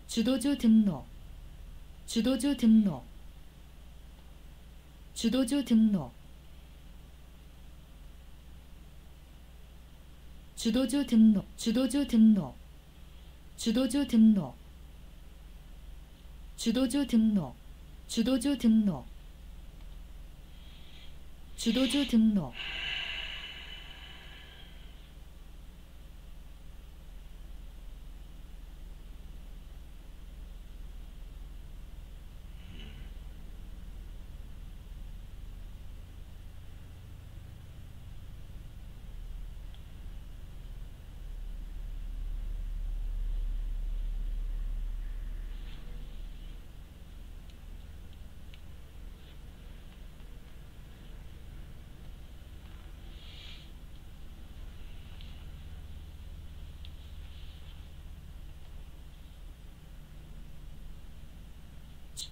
주도주 등록. 주도주 등록. 주도주 등록. 주도주 등록. 주도주 등록. 주도주 등록. 주도주 등록. 주도주 등록. 주도주 등록. 주도주 등록.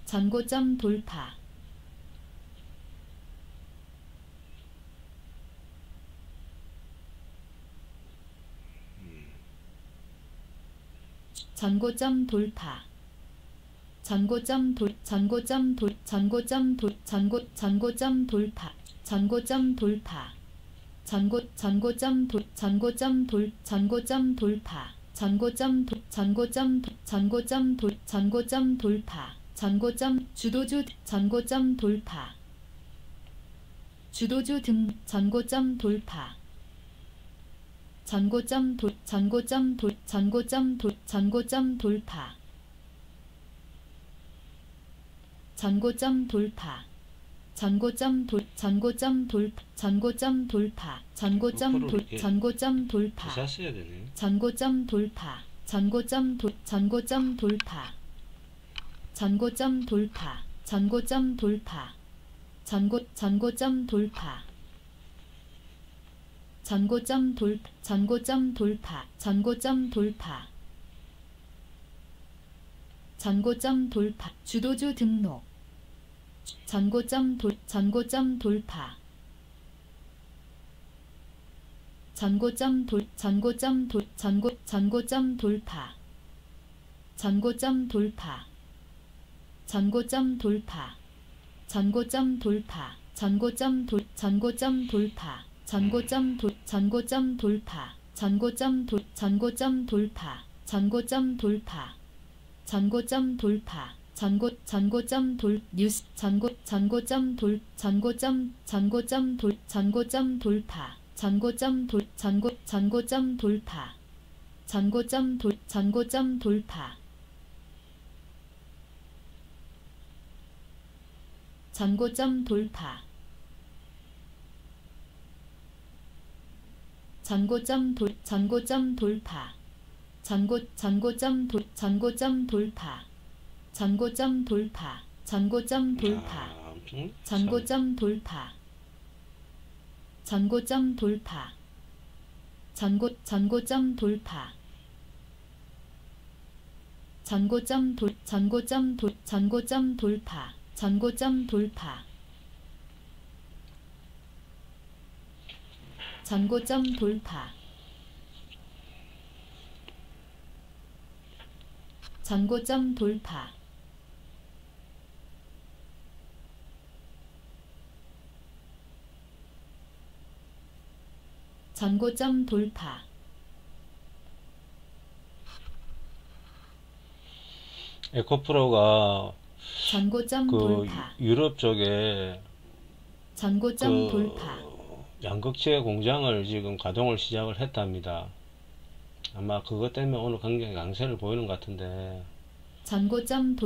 전고점 돌파. 전고점 돌파. 전고점 돌파. 전고점 돌파. 전고점 돌파. 전고점 돌파. 전고점 돌파. 전고점 주도주 전고점 돌파. 주도주 등 전고점 돌파. 전고점 돌파. 전고점 돌파. 전고점 돌파. 전고점 돌파. 전고점 돌파. 샀어야 되네. 전고점 돌파. 전고점 돌파. 전고점 돌파. 전고점 돌파. 전고점 돌파. 전고점 돌파. 전고점 돌파. 전고점 돌파. 전고점 돌파. 주도주 등록. 전고점 돌파. 전고점 돌파. 전고점 돌파. 전고점 돌파. 전고점 돌파. 전고점 돌파. 전고점 돌파. 전고점 돌파 전고점 돌파 전고점 돌파 전고점 뉴스 전고점 돌파 전고점 돌파 전고점 돌파 전고점 돌파 전고점 돌파 전고점 돌파 전고점 돌파 전고점 돌파 전고점 돌파 전고점 돌파 전고점 돌파 전고점 돌파 전고점 돌파 전고점 돌파 전고점 돌파 전고점 돌파 에코프로가 전고점 그 돌파 유럽 쪽에 전고점 그 돌파 양극재 공장을 지금 가동을 시작을 했답니다. 아마 그것 때문에 오늘 굉장히 강세를 보이는 것 같은데 전고점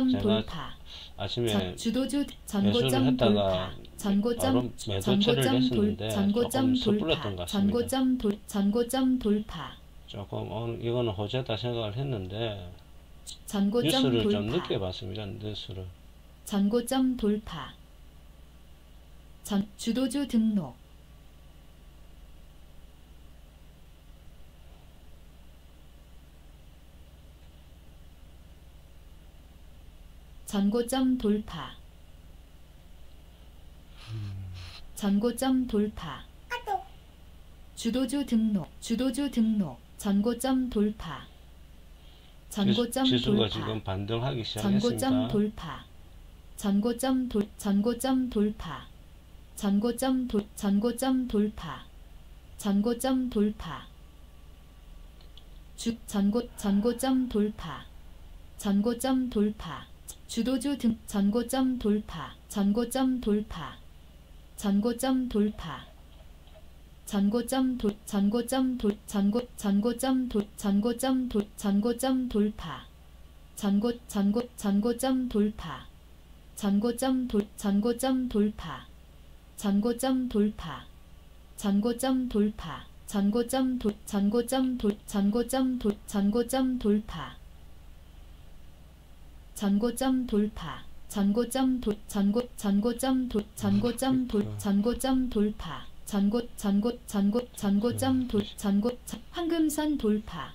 제가 돌파 아침에 주도주 매수를 전고점 했다가 돌파 전고점 매도 처리를 했었는데 조금 섣불렸던 것 같습니다. 전고점 돌파 조금 오늘 이거는 호재다 생각을 했는데 전고점 뉴스를 돌파 좀 늦게 봤습니다. 뉴스를. 전고점 돌파 주도주 등록 전고점 돌파 전고점 돌파 주도주 등록 전고점 돌파 전고점 지수가 돌파 지금 반등하기 전고점 시작했습니다. 돌파 전고점 돌파 전고점 돌파 전고점 돌파 전고점 돌파 전고점 돌파 주도주 등 전고점 돌파 전고점 돌파 전고점 돌파 전고점 돌파 전고점 돌파 전고점 돌파 전고점 돌파 전고점 돌파 전고점 돌파 전고점 돌파 전고점 돌파 전고점 돌파 황금선 돌파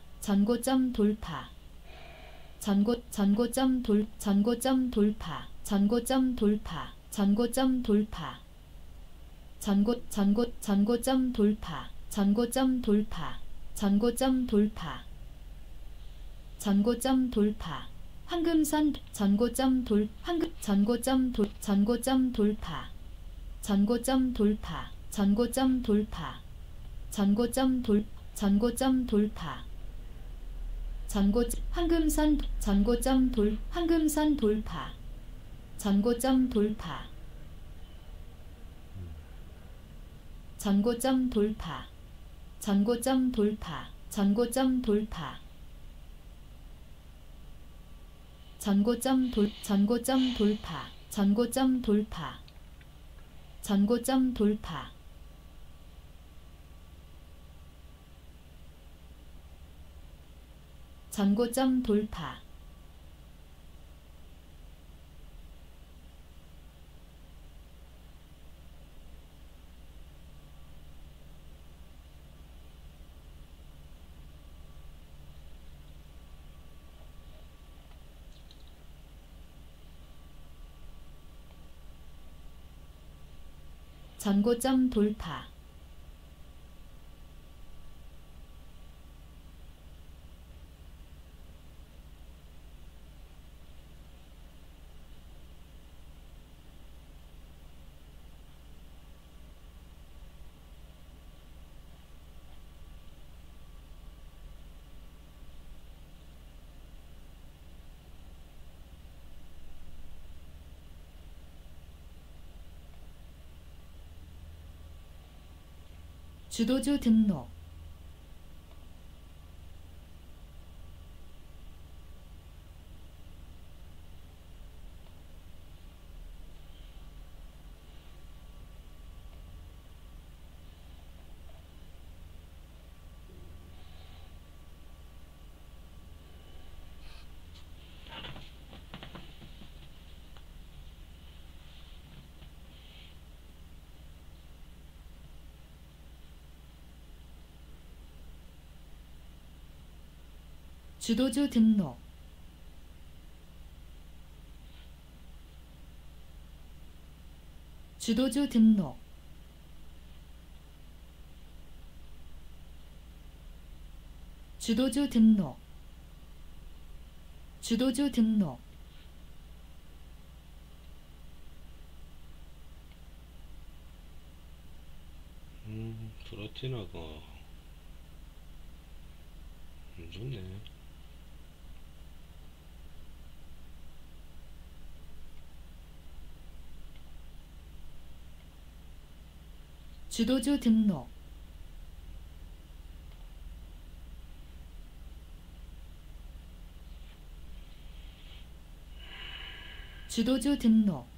전고점 돌파 전고점 돌파 전고점 돌파 전고점 돌파 전고점 돌파 전고점 돌파 전고점 돌파 전고점 돌파 황금선 전고점 돌파 전고점 돌파 전고점 돌파 전고점 돌파 전고점 돌파 황금선 황금선 돌파 전고점 돌파 전고점 돌파 전고점 돌파 전고점 돌파 전고점 돌파 전고점 돌파 전고점 돌파 전고점 돌파 전고점 돌파 주도주 등록, 주도주 등록, 주도주 등록, 주도주 등록, 주도주 등록, 플라티나가 안 좋네. 주도주 등록, 주도주 등록,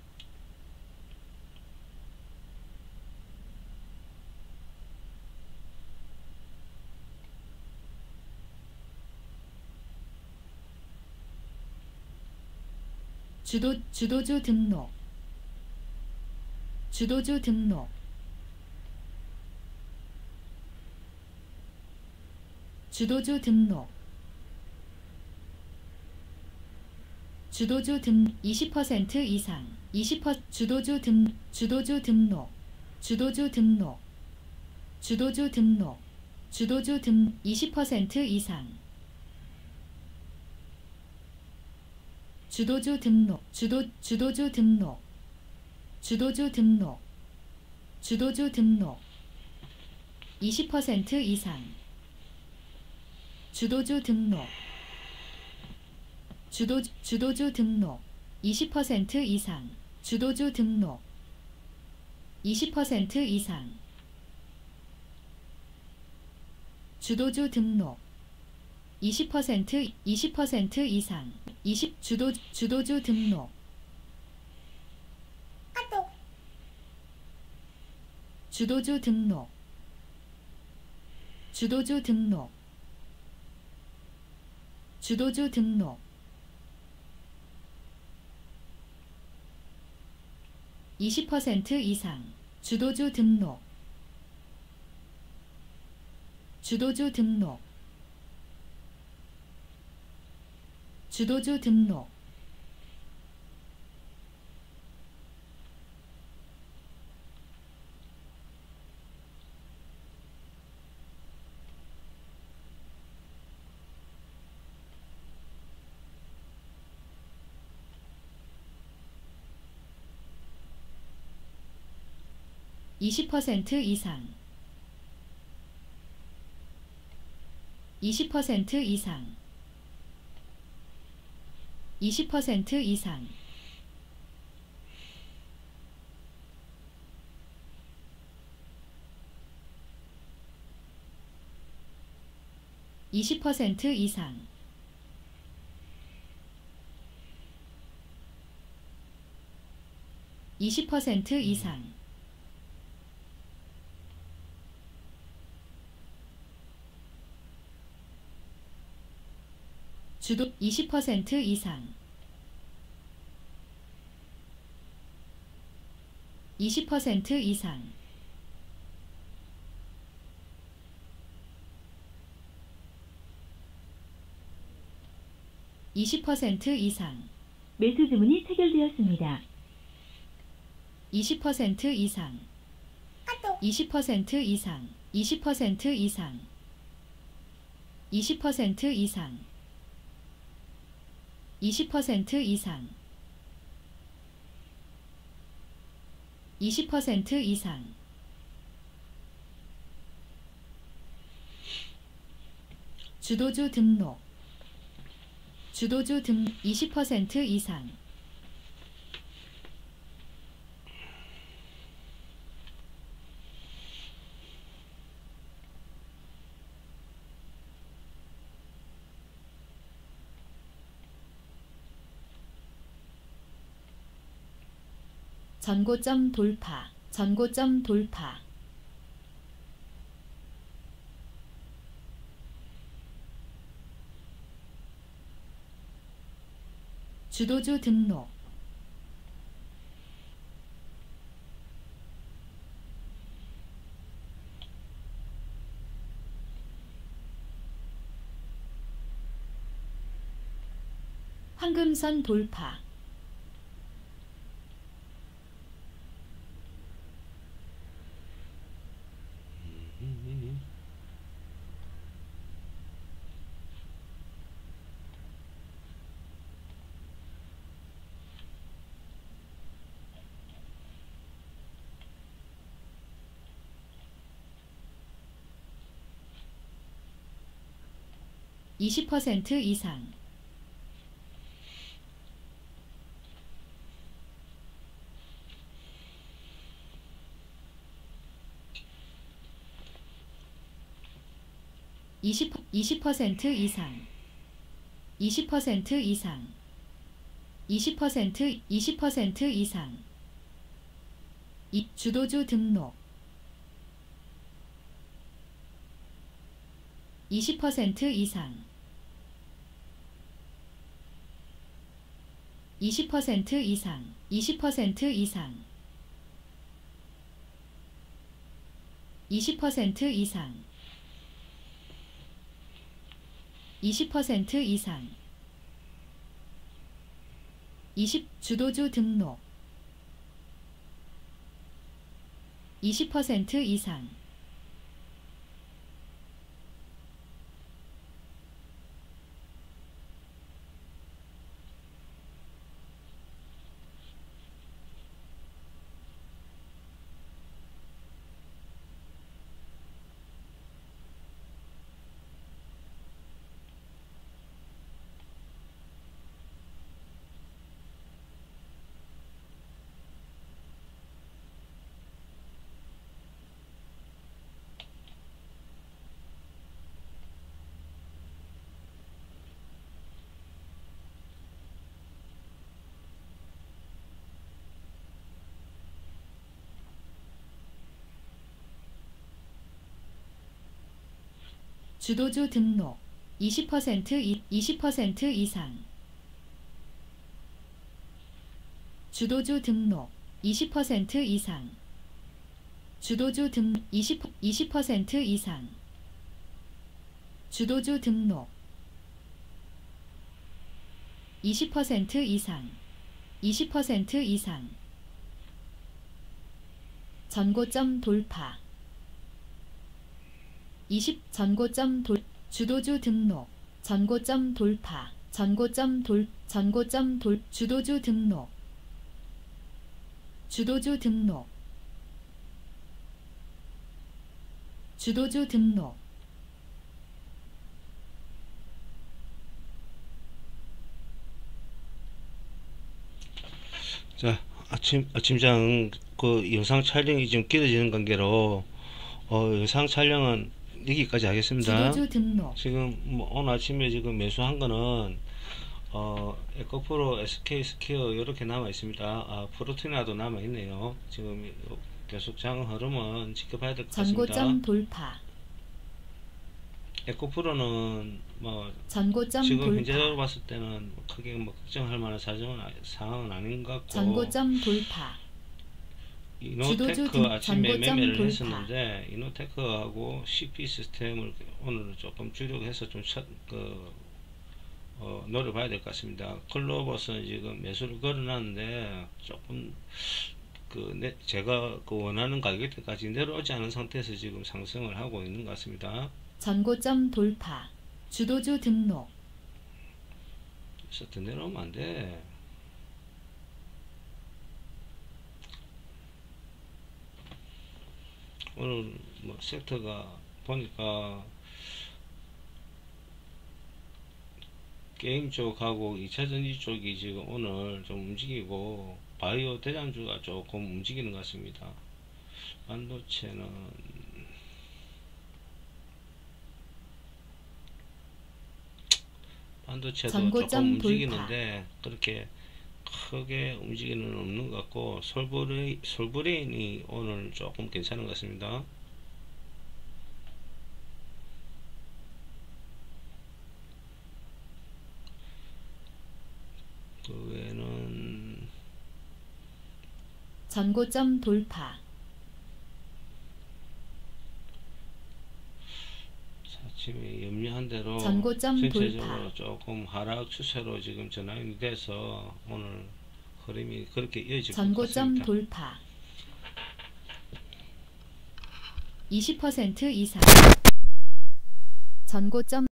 주도주 등록, 주도주 등록, 주도주 등록, 주도주 등 20% 이상 20% 주도주 등록, 주도주 등록, 주도주 등록, 주도주 등록, 주도주 등 20% 이상 주도주 등록, 주도주 등록, 주도주 등록, 주도주 등록 20% 이상 주도주 등록, 주도주 등록 20% 이상 주도주 등록 20% 이상 주도주 등록 20% 이상 20 주도주 등록 주도주 등록 주도주 등록 주도주 등록 20% 이상 주도주 등록 주도주 등록 주도주 등록 (20% 이상) 20% 이상 20% 이상 20% 이상 20% 이상 주도 20% 이상 20% 이상 20% 이상 매수 주문이 체결되었습니다. 20% 이상 20% 이상 20% 이상 20% 이상 20% 이상 20% 이상 주도주 등록 주도주 등 20% 이상 전고점 돌파. 전고점 돌파. 주도주 등록. 황금선 돌파. 음. 20% 이상. 이십 퍼센트 이상. 20% 이상. 20% 이상. 주도주 등록. 20% 이상. 20% 이상. 20% 이상. 20% 이상. 20% 이상. 20주도주 등록. 20% 이상. 주도주 등록. 20% 이상. 주도주 등록. 20% 이상. 주도주 등 20% 이상. 주도주 등록. 20% 이상. 20% 이상. 전고점 돌파. 주도주 등록. 전고점 돌파. 주도주 등록. 주도주 등록. 주도주 등록. 자, 아침장 그 영상 촬영이 좀 길어지는 관계로 영상 촬영은 여기까지 하겠습니다. 주도주 등록. 지금 뭐 오늘 아침에 지금 매수한 거는 에코프로, SK 스퀘어 이렇게 남아 있습니다. 프로티나도 남아 있네요. 지금 계속 장 흐름은 지켜봐야 될 것 같습니다. 전고점 돌파. 에코프로는 뭐 전고점 지금 돌파. 현재적으로 봤을 때는 크게 뭐 걱정할 만한 상황은 아닌 것 같고, 전고점 돌파. 이노테크 아침에 전고점 매매를 돌파. 했었는데 이노테크하고 CP 시스템을 오늘 조금 주력해서 좀 노려봐야 될 것 같습니다. 클로버스는 지금 매수를 걸어놨는데 조금 제가 원하는 가격대까지 내려오지 않은 상태에서 지금 상승을 하고 있는 것 같습니다. 전고점 돌파. 주도주 등록. 그래서 더 내려오면 안 돼. 오늘 뭐 섹터가 보니까 게임 쪽하고 2차전지 쪽이 지금 오늘 좀 움직이고 바이오 대장주가 조금 움직이는 것 같습니다. 반도체는 조금 전고점 움직이는데 그렇게 크게 움직이는 없는 것 같고 솔브레인이 오늘 조금 괜찮은 것 같습니다. 그 외에는 전고점 돌파. 아침에 염려한 대로 전고점 전체적으로 돌파. 조금 하락 추세로 지금 전환이 돼서 오늘 흐름이 그렇게 이어질 것 전고점 같습니다. 돌파. 20% 이상. 전고점